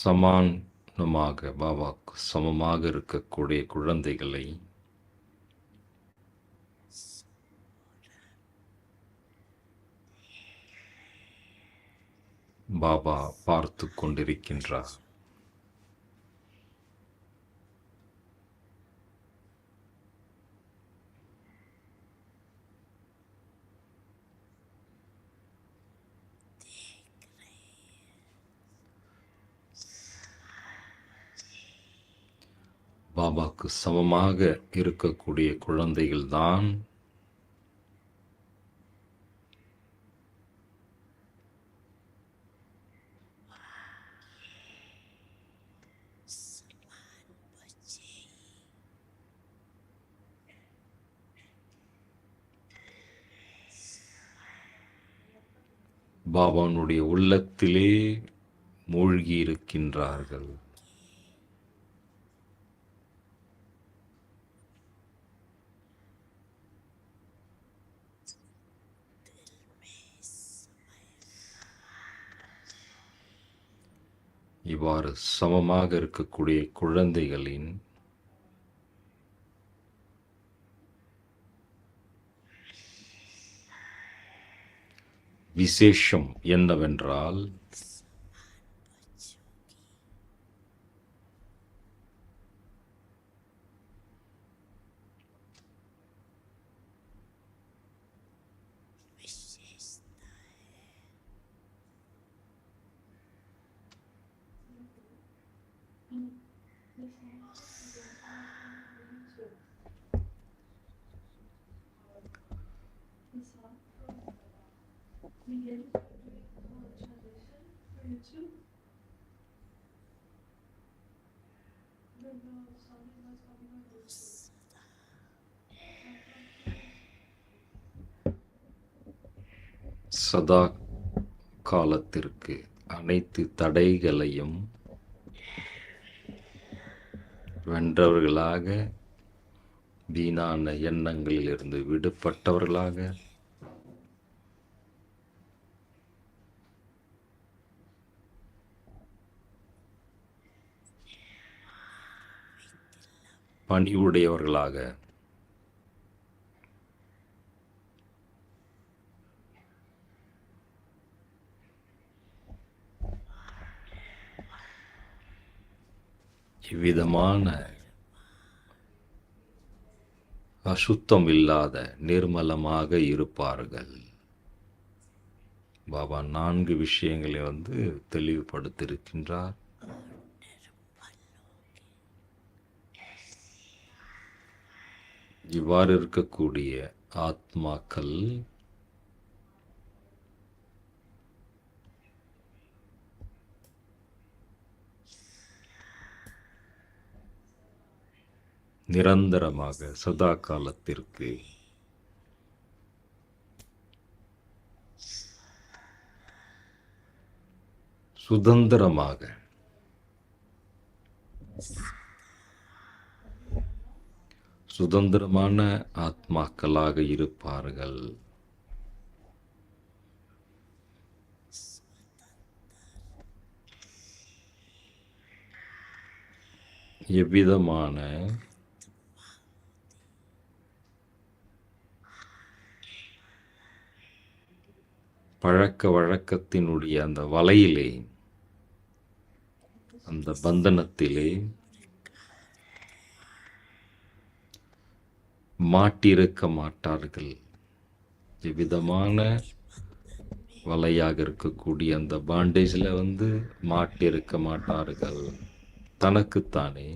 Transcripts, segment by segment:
சமானமாக பாபாவுக்கு சமமாக இருக்கக்கூடிய குழந்தைகளை பாபா பார்த்து கொண்டிருக்கின்றார். பாபாவுக்கு சமமாக இருக்கக்கூடிய குழந்தைகள்தான் பாபானுடைய உள்ளத்திலே மூழ்கி இருக்கின்றார்கள். இவ்வாறு சமமாக இருக்கக்கூடிய குழந்தைகளின் விசேஷம் என்னவென்றால் சதா காலத்திற்கு அனைத்து தடைகளையும் வென்றவர்களாக, வீணான எண்ணங்களிலிருந்து விடுபட்டவர்களாக, பணிவுடையவர்களாக, இவ்விதமான அசுத்தம் இல்லாத நிர்மலமாக இருப்பார்கள். பாபா 4 விஷயங்களை தெளிவுபடுத்தியிருக்கின்றார். இவ்வாறு இருக்கக்கூடிய ஆத்மாக்கள் நிரந்தரமாக சதா காலத்திற்கு சுதந்திரமாக சுதந்திரமான ஆத்மாக்களாக இருப்பார்கள். எவ்விதமான பழக்க வழக்கத்தினுடைய அந்த வலையிலே, அந்த பந்தனத்திலே மாட்டிருக்க மாட்டார்கள். எவ்விதமான வலையாக இருக்கக்கூடிய அந்த பாண்டேஜில் மாட்டிருக்க மாட்டார்கள். தனக்குத்தானே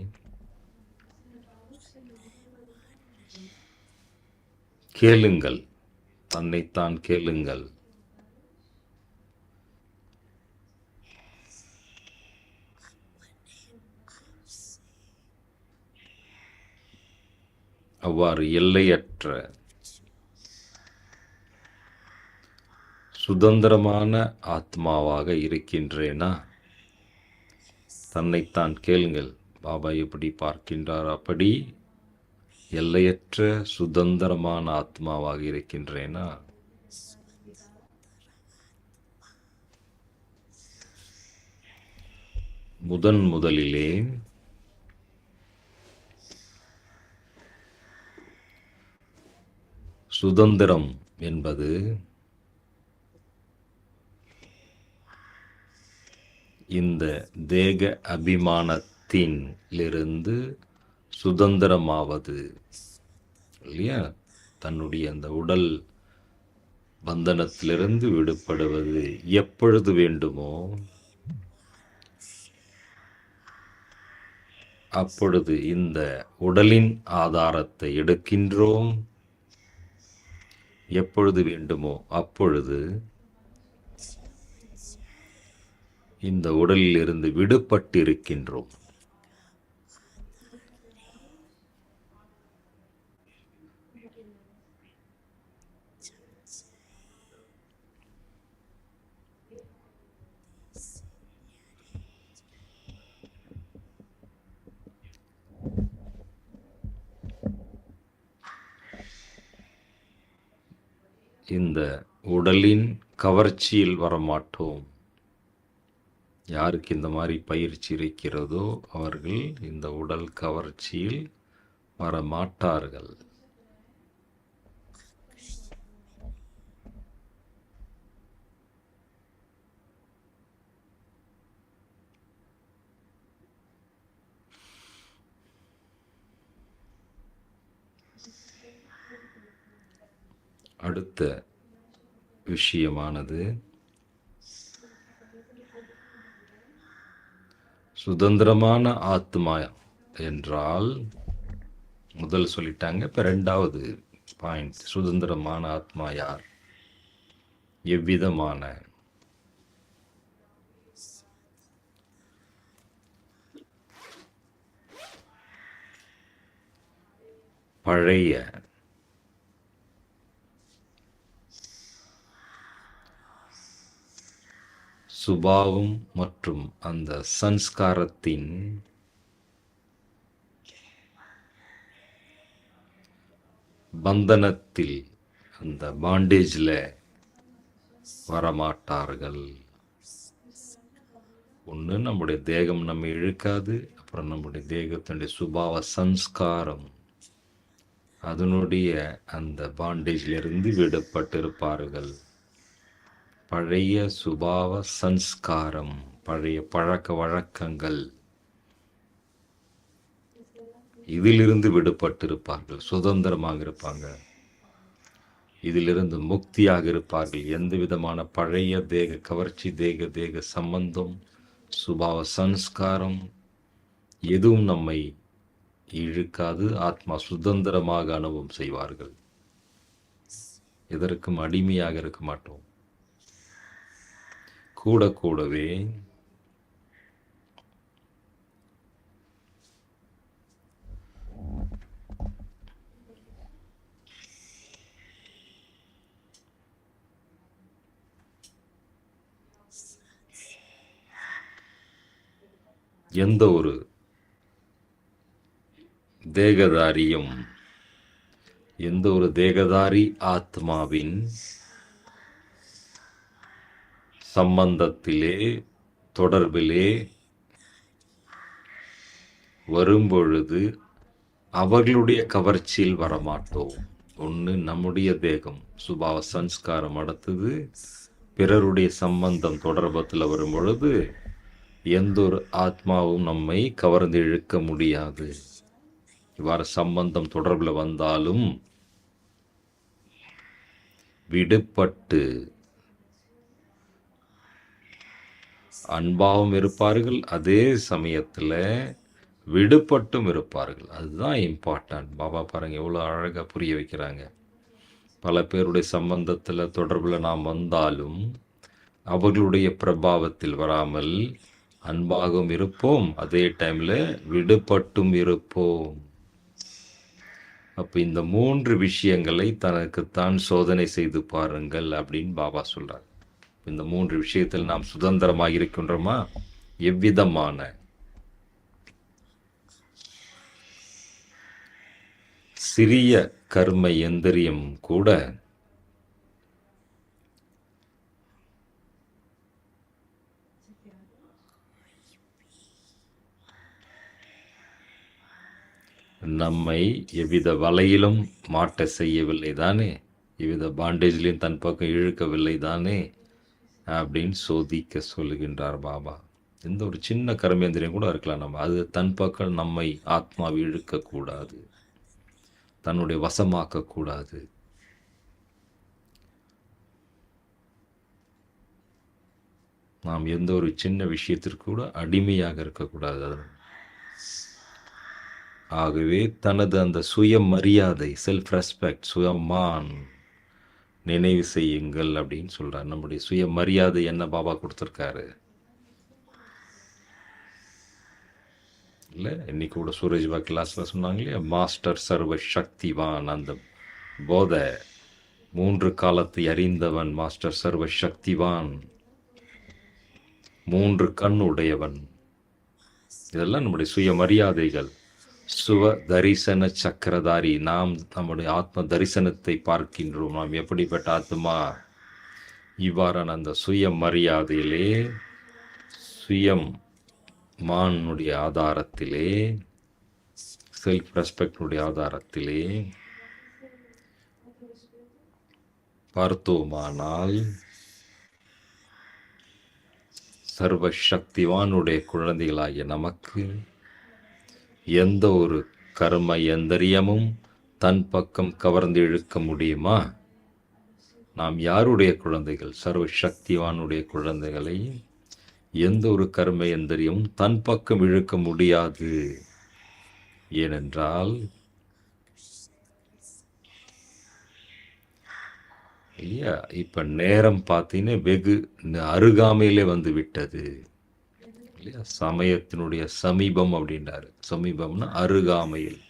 கேளுங்கள், தன்னைத்தான் கேளுங்கள். அவ்வாறு எல்லையற்ற சுதந்திரமான ஆத்மாவாக இருக்கின்றேனா? தன்னைத்தான் கேளுங்கள். பாபா எப்படி பார்க்கின்றார்? அப்படி எல்லையற்ற சுதந்திரமான ஆத்மாவாக இருக்கின்றேனா? முதலிலே சுதந்திரம் என்பது இந்த தேக அபிமானத்திலிருந்து சுதந்திரமாவது இல்லையா, தன்னுடைய அந்த உடல் பந்தனத்திலிருந்து விடுபடுவது எப்பொழுது வேண்டுமோ அப்பொழுது இந்த உடலின் ஆதாரத்தை எடுக்கின்றோம். எப்பொழுது வேண்டுமோ அப்பொழுது இந்த உடலில் இருந்து விடுபட்டிருக்கின்றோம். இந்த உடலின் கவர்ச்சியில் வரமாட்டோம். யாருக்கு இந்த மாதிரி பயிற்சி இருக்கிறதோ அவர்கள் இந்த உடல் கவர்ச்சியில் வரமாட்டார்கள். அடுத்த விஷயமானது சுதந்திரமான ஆத்மா என்றால் முதல் சொல்லிட்டாங்க. இப்போ ரெண்டாவது பாயிண்ட், சுதந்திரமான ஆத்மா யார், எவ்விதமான பழைய சுபாவம் மற்றும் அந்த சன்ஸ்காரத்தின் பந்தனத்தில், அந்த பாண்டேஜில் வரமாட்டார்கள். ஒன்று நம்முடைய தேகம் நம்ம இழுக்காது, அப்புறம் நம்முடைய தேகத்தினுடைய சுபாவ சன்ஸ்காரம் அதனுடைய அந்த பாண்டேஜிலிருந்து விடுபட்டிருப்பார்கள். பழைய சுபாவ சன்ஸ்காரம், பழைய பழக்க வழக்கங்கள், இதிலிருந்து விடுபட்டிருப்பார்கள், சுதந்திரமாக இருப்பாங்க, இதிலிருந்து முக்தியாக இருப்பார்கள். எந்த விதமான பழைய தேக கவர்ச்சி, தேக சம்பந்தம், சுபாவ சன்ஸ்காரம் எதுவும் நம்மை இழுக்காது. ஆத்மா சுதந்திரமாக அனுபவம் செய்வார்கள். எதற்கும் அடிமையாக இருக்க மாட்டோம். கூடவே எந்த ஒரு தேகதாரியும், எந்த ஒரு தேகதாரி ஆத்மாவின் சம்பந்தத்திலே, தொடர்பிலே வரும்பொழுது அவர்களுடைய கவர்ச்சியில் வரமாட்டோம். ஒன்று நம்முடைய தேகம் சுபாவ சன்ஸ்காரம், அடுத்தது பிறருடைய சம்பந்தம் தொடர்பத்தில் வரும்பொழுது எந்த ஒரு ஆத்மாவும் நம்மை கவர்ந்து இழுக்க முடியாது. இவ்வாறு சம்பந்தம் தொடர்பில் வந்தாலும் விடுபட்டு அன்பாகவும் இருப்பார்கள், அதே சமயத்தில் விடுபட்டும் இருப்பார்கள். அதுதான் இம்பார்ட்டன்ட். பாபா பாருங்க எவ்வளோ அழகாக புரிய வைக்கிறாங்க. பல பேருடைய சம்பந்தத்தில் தொடர்பில் நாம் வந்தாலும் அவர்களுடைய பிரபாவத்தில் வராமல் அன்பாகவும் இருப்போம், அதே டைமில் விடுபட்டும் இருப்போம். அப்போ இந்த 3 விஷயங்களை தனக்குத்தான் சோதனை செய்து பாருங்கள் அப்படின்னு பாபா சொல்றார். இந்த 3 விஷயத்தில் நாம் சுதந்திரமாக இருக்கின்றோமா? எவ்விதமான சிறிய கர்ம எந்திரியம் கூட நம்மை எவ்வித வலையிலும் மாட்ட செய்யவில்லை தானே, எவ்வித பாண்டேஜ்லையும் தன் பக்கம் இழுக்கவில்லை தானே அப்படின்னு சோதிக்க சொல்லுகின்றார் பாபா. எந்த ஒரு சின்ன கர்மேந்திரியம் கூட இருக்கலாம், நம்ம அது தன் பக்கம் நம்மை ஆத்மாவை இழுக்கக்கூடாது, தன்னுடைய வசமாக்கக்கூடாது. நாம் எந்த ஒரு சின்ன விஷயத்திற்கு கூட அடிமையாக இருக்கக்கூடாது. ஆகவே தனது அந்த சுயமரியாதை, செல்ஃப் ரெஸ்பெக்ட், சுயமான் நினைவு செய்யுங்கள் அப்படின்னு சொல்றார். நம்முடைய சுயமரியாதை என்ன பாபா கொடுத்துருக்காரு இல்லை? இன்னைக்கு கூட சூரஜ்பா கிளாஸ்ல சொன்னாங்க இல்லையா, மாஸ்டர் சர்வ சக்திவான். அந்த போதை 3 காலத்தை அறிந்தவன் மாஸ்டர் சர்வ சக்திவான், 3 கண் உடையவன். இதெல்லாம் நம்முடைய சுயமரியாதைகள். சுவ தரிசன சக்கரதாரி, நாம் நம்முடைய ஆத்ம தரிசனத்தை பார்க்கின்றோம். நாம் எப்படிப்பட்ட ஆத்மா? இவ்வாறான அந்த சுயமரியாதையிலே, சுயம் மானுடைய ஆதாரத்திலே, செல்ஃப் ரெஸ்பெக்டுடைய ஆதாரத்திலே பார்த்தோமானால் சர்வ சக்திவானுடைய குழந்தைகளாகிய நமக்கு எந்த ஒரு கர்ம எந்திரியமும் தன் பக்கம் கவர்ந்து இழுக்க முடியுமா? நாம் யாருடைய குழந்தைகள்? சர்வ சக்திவானுடைய குழந்தைகளை எந்த ஒரு கர்ம எந்திரியமும் தன் பக்கம் இழுக்க முடியாது. ஏனென்றால் இல்லையா, இப்ப நேரம் பார்த்தீங்கன்னா வெகு அருகாமையிலே வந்து விட்டது இல்லையா? சமயத்தினுடைய சமீபம் அப்படின்றாரு. சமீபம்னா அருகாமையில்.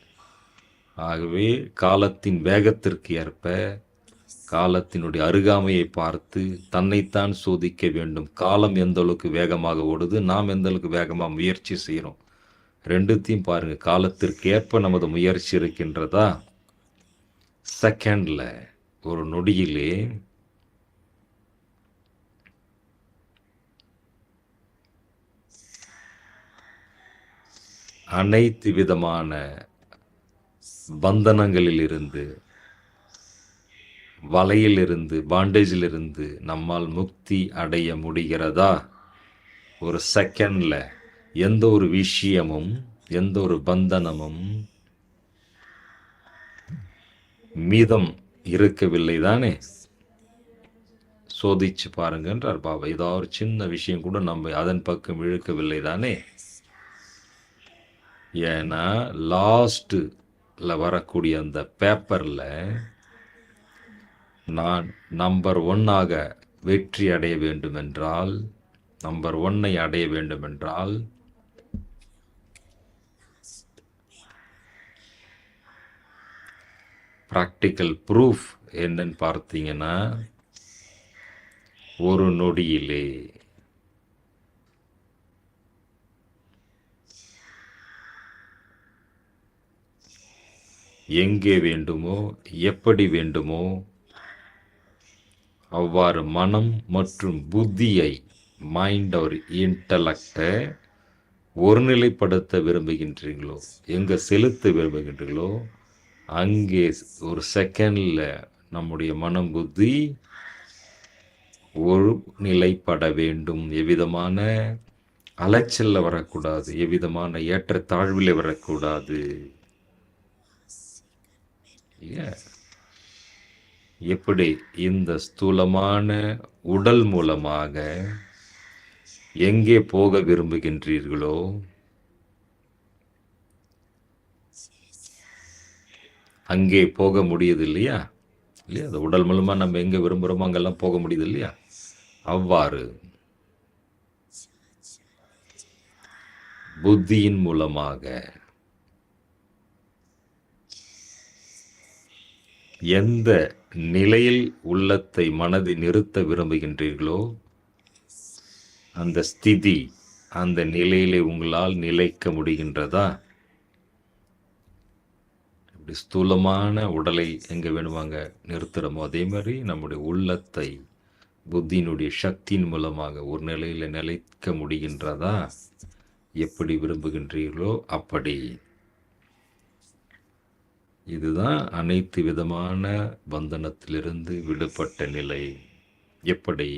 ஆகவே காலத்தின் வேகத்திற்கு ஏற்ப காலத்தினுடைய அருகாமையை பார்த்து தன்னைத்தான் சோதிக்க வேண்டும். காலம் எந்த அளவுக்கு வேகமாக ஓடுது, நாம் எந்த அளவுக்கு வேகமாக முயற்சி செய்கிறோம், ரெண்டுத்தையும் பாருங்க. காலத்திற்கு ஏற்ப நமது முயற்சி இருக்கின்றதா? செகண்ட்ல, ஒரு நொடியிலே அனைத்து விதமான பந்தனங்களில் இருந்து, வலையிலிருந்து, பாண்டேஜிலிருந்து நம்மால் முக்தி அடைய முடிகிறதா? ஒரு செகண்ட்ல எந்த ஒரு விஷயமும், எந்த ஒரு பந்தனமும் மீதம் இருக்கவில்லை தானே? சோதிச்சு பாருங்கன்றார் பாபா. ஏதாவது ஒரு சின்ன விஷயம் கூட நம்ம அதன் பக்கம் இழுக்கவில்லை தானே? ஏன்னா லாஸ்ட்ல வரக்கூடிய அந்த பேப்பர்ல நான் நம்பர் 1 வெற்றி அடைய வேண்டுமென்றால், நம்பர் 1 அடைய வேண்டுமென்றால் ப்ராக்டிக்கல் ப்ரூஃப் என்னன்னு பார்த்தீங்கன்னா, ஒரு நொடியிலே எங்கே வேண்டுமோ, எப்படி வேண்டுமோ அவ்வாறு மனம் மற்றும் புத்தியை, மைண்ட் ஒரு இன்டலக்டை ஒருநிலைப்படுத்த விரும்புகின்றீர்களோ, எங்கே செலுத்த விரும்புகின்றீர்களோ அங்கே ஒரு செகண்டில் நம்முடைய மனம் புத்தி ஒரு நிலைப்பட வேண்டும். எவ்விதமான அலைச்சலில் வரக்கூடாது, எவ்விதமான ஏற்ற தாழ்வில் வரக்கூடாது. எப்படி இந்த ஸ்தூலமான உடல் மூலமாக எங்கே போக விரும்புகின்றீர்களோ அங்கே போக முடியுது இல்லையா? இல்லையா? அந்த உடல் மூலமா நம்ம எங்க விரும்புகிறோமோ அங்கெல்லாம் போக முடியுது இல்லையா? அவ்வாறு புத்தியின் மூலமாக எந்த நிலையில் உள்ளத்தை மனதை நிறுத்த விரும்புகின்றீர்களோ அந்த ஸ்திதி, அந்த நிலையிலே உங்களால் நிலைக்க முடிகின்றதா? இப்படி ஸ்தூலமான உடலை எங்க வேணுமாங்க நிறுத்துறோமோ அதே மாதிரி நம்முடைய உள்ளத்தை புத்தியினுடைய சக்தியின் மூலமாக ஒரு நிலையில நிலைக்க முடிகின்றதா? எப்படி விரும்புகின்றீர்களோ அப்படி. இதுதான் அனைத்து விதமான பந்தனத்திலிருந்து விடுபட்ட நிலை. எப்படி?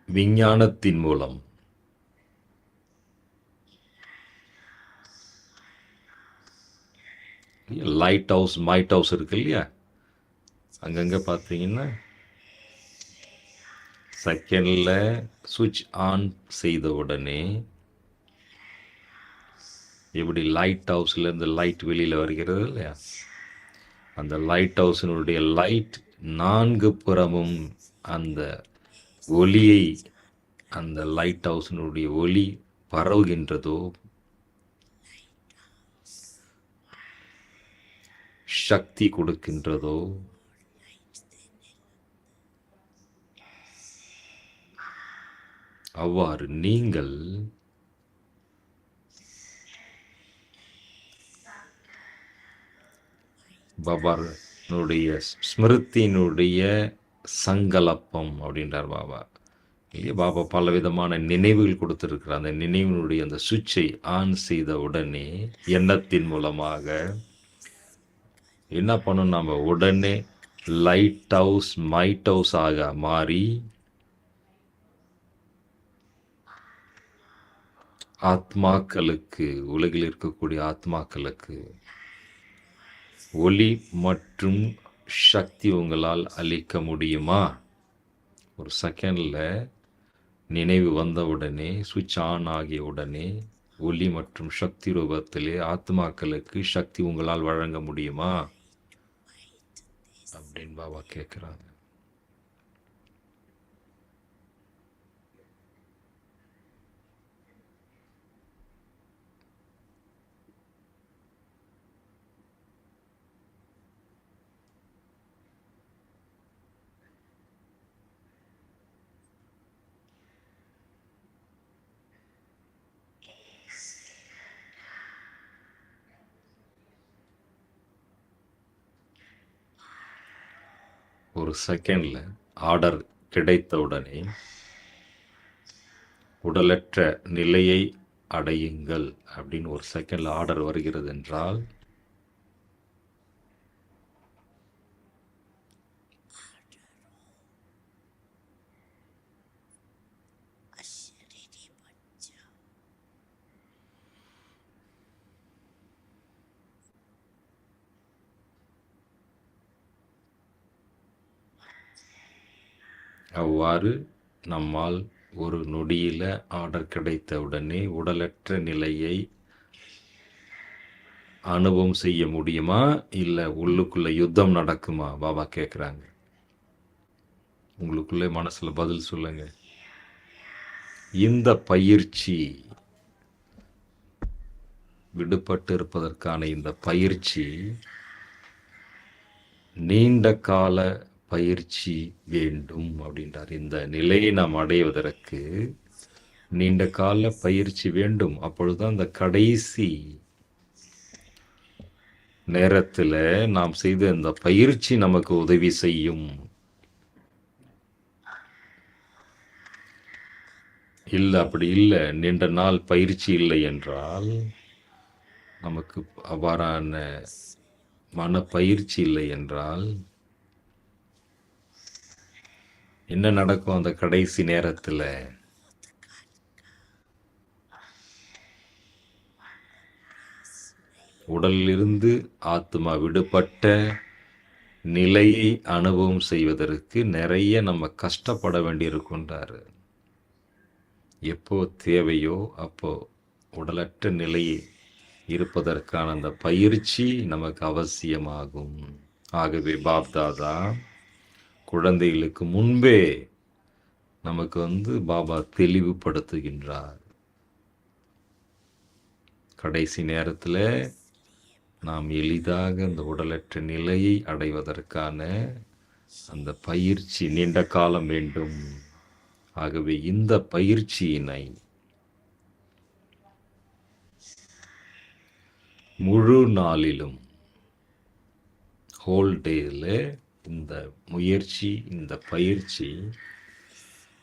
விஞ்ஞானத்தின் மூலம் லைட் ஹவுஸ், மைட் ஹவுஸ் இருக்கு இல்லையா? அங்கங்கே பார்த்தீங்கன்னா செகண்டில் சுவிட்ச் ஆன் செய்த உடனே எப்படி லைட் ஹவுஸ்லேருந்து லைட் வெளியில் வருகிறது இல்லையா? அந்த லைட் ஹவுஸினுடைய லைட் 4 புறமும் அந்த ஒளியை, அந்த லைட் ஹவுஸினுடைய ஒளி பரவுகின்றதோ, சக்தி கொடுக்கின்றதோ, அவ்வாறு நீங்கள் பாபானுடைய ஸ்மிருத்தினுடைய சங்கல்பம் அப்படின்றார் பாபா இல்லையா? பாபா பல விதமான நினைவுகள் கொடுத்துருக்கிறார். அந்த நினைவினுடைய அந்த சுவிட்சை ஆன் செய்த உடனே எண்ணத்தின் மூலமாக என்ன பண்ணணும்? நம்ம உடனே லைட் ஹவுஸ், மைட் ஹவுஸ் ஆக மாறி ஆத்மாக்களுக்கு, உலகில் இருக்கக்கூடிய ஆத்மாக்களுக்கு ஒளி மற்றும் சக்தி உங்களால் அளிக்க முடியுமா? ஒரு செகண்டில் நினைவு வந்த உடனே, சுவிட்ச் ஆன் ஆகிய உடனே ஒளி மற்றும் சக்தி ரூபத்திலே ஆத்மாக்களுக்கு சக்தி உங்களால் வழங்க முடியுமா அப்படின்னு பாபா கேட்குறாங்க. ஒரு செகண்டில் ஆர்டர் கிடைத்தவுடனே உடலற்ற நிலையை அடையுங்கள் அப்படின்னு ஒரு செகண்டில் ஆர்டர் வருகிறது என்றால் அவ்வாறு நம்மால் ஒரு நொடியில் ஆர்டர் கிடைத்தவுடனே உடலற்ற நிலையை அனுபவம் செய்ய முடியுமா, இல்லை உள்ளுக்குள்ள யுத்தம் நடக்குமா? பாபா கேட்குறாங்க. உங்களுக்குள்ளே மனசில் பதில் சொல்லுங்க. இந்த பயிற்சி, விடுபட்டு இருப்பதற்கான இந்த பயிற்சி நீண்ட கால பயிற்சி வேண்டும் அப்படின்றார். இந்த நிலையை நாம் அடைவதற்கு நீண்ட கால பயிற்சி வேண்டும். அப்பொழுதுதான் அந்த கடைசி நேரத்தில் நாம் செய்த இந்த பயிற்சி நமக்கு உதவி செய்யும். இல்லை, அப்படி இல்லை, நீண்ட நாள் பயிற்சி இல்லை என்றால், நமக்கு அவ்வாறான மன பயிற்சி இல்லை என்றால் என்ன நடக்கும்? அந்த கடைசி நேரத்தில் உடலிலிருந்து ஆத்மா விடுபட்ட நிலையை அனுபவம் செய்வதற்கு நிறைய நம்ம கஷ்டப்பட வேண்டியிருக்கின்றாரு. எப்போ தேவையோ அப்போ உடலற்ற நிலையை இருப்பதற்கான அந்த பயிற்சி நமக்கு அவசியமாகும். ஆகவே பாப்தாதா குழந்தைகளுக்கு முன்பே நமக்கு பாபா தெளிவுபடுத்துகின்றார். கடைசி நேரத்தில் நாம் எளிதாக அந்த உடலற்ற நிலையை அடைவதற்கான அந்த பயிற்சி நீண்ட காலம் வேண்டும். ஆகவே இந்த பயிற்சியினை முழு நாளிலும், ஹோல் டேயில் இந்த முயற்சி, இந்த பயிற்சி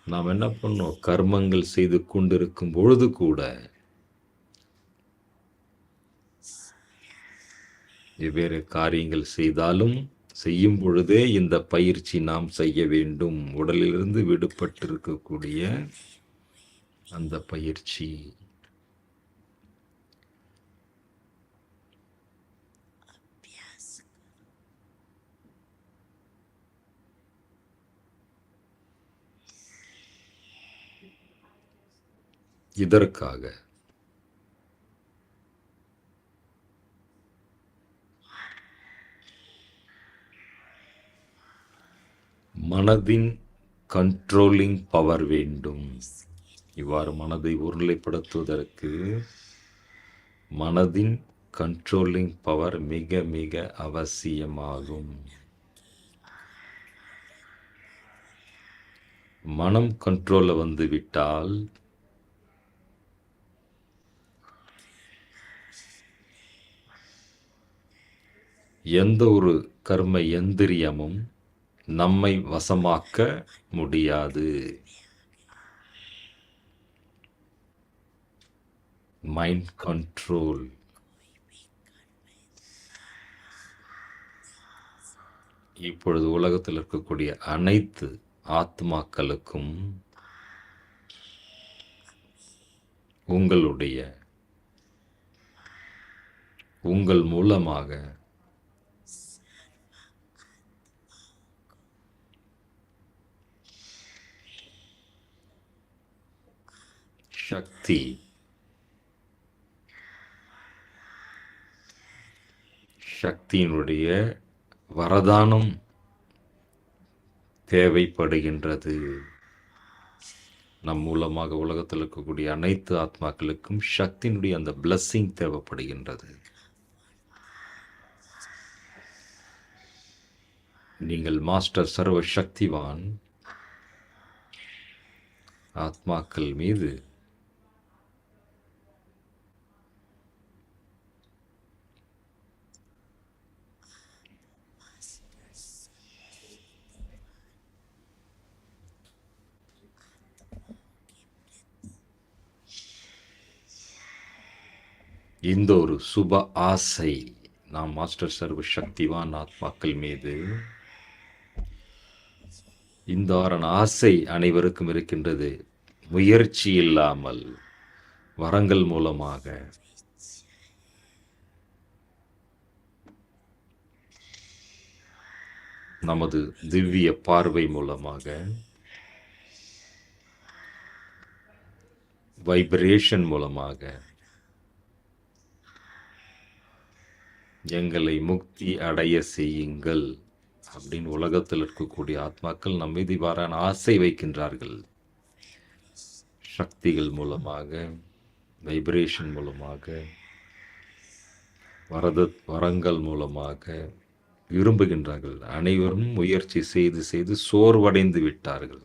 நாம் என்ன பண்ணோம்? கர்மங்கள் செய்து கொண்டிருக்கும் பொழுது கூட வெவ்வேறு காரியங்கள் செய்யும் பொழுதே இந்த பயிற்சி நாம் செய்ய வேண்டும். உடலிலிருந்து விடுபட்டிருக்கக்கூடிய அந்த பயிற்சி. இதற்காக மனதின் கண்ட்ரோலிங் பவர் வேண்டும். இவ்வாறு மனதை ஒருநிலைப்படுத்துவதற்கு மனதின் கண்ட்ரோலிங் பவர் மிக மிக அவசியமாகும். மனம் கண்ட்ரோல்ல வந்து விட்டால் எந்த ஒரு கர்ம எந்திரியமும் நம்மை வசமாக்க முடியாது. Mind control. இப்பொழுது உலகத்தில் இருக்கக்கூடிய அனைத்து ஆத்மாக்களுக்கும் உங்கள் மூலமாக சக்தியினுடைய வரதானம் தேவைப்படுகின்றது. நம் மூலமாக உலகத்தில் இருக்கக்கூடிய அனைத்து ஆத்மாக்களுக்கும் சக்தியினுடைய அந்த பிளஸ்ஸிங் தேவைப்படுகின்றது. நீங்கள் மாஸ்டர் சர்வ சக்திவான் ஆத்மாக்கள் மீது இந்த ஒரு சுப ஆசை நாம் மாஸ்டர் சர்வ சக்திவான் ஆத்மாக்கள் மீது இந்த ஆசை அனைவருக்கும் இருக்கின்றது. முயற்சி இல்லாமல் வரங்கள் மூலமாக நமது திவ்ய பார்வை மூலமாக வைப்ரேஷன் மூலமாக எங்களை முக்தி அடைய செய்யுங்கள் அப்படின்னு உலகத்தில் இருக்கக்கூடிய ஆத்மாக்கள் நம் மீது இவ்வாறான ஆசை வைக்கின்றார்கள். சக்திகள் மூலமாக, வைப்ரேஷன் மூலமாக, வரங்கள் மூலமாக விரும்புகின்றார்கள். அனைவரும் முயற்சி செய்து செய்து சோர்வடைந்து விட்டார்கள்.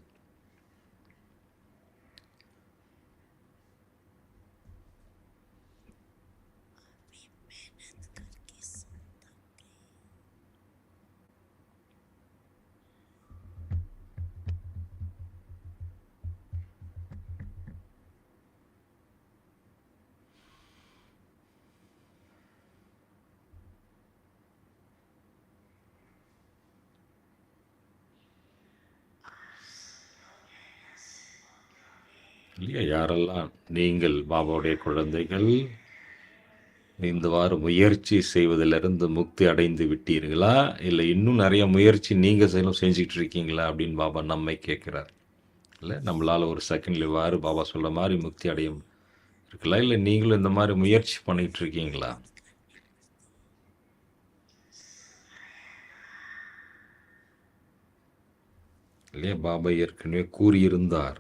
இல்லையா? யாரெல்லாம் நீங்கள் பாபாவுடைய குழந்தைகள் இந்த வாரம் முயற்சி செய்வதிலிருந்து முக்தி அடைந்து விட்டீர்களா, இல்லை இன்னும் நிறைய முயற்சி நீங்கள் செஞ்சுக்கிட்டு இருக்கீங்களா அப்படின்னு பாபா நம்மை கேட்குறார். இல்லை, நம்மளால் ஒரு செகண்ட்ல இவ்வாறு பாபா சொல்கிற மாதிரி முக்தி அடையும் இருக்கலாம், இல்லை நீங்களும் இந்த மாதிரி முயற்சி பண்ணிகிட்டு இருக்கீங்களா? இல்லையா? பாபா ஏற்கனவே கூறியிருந்தார்,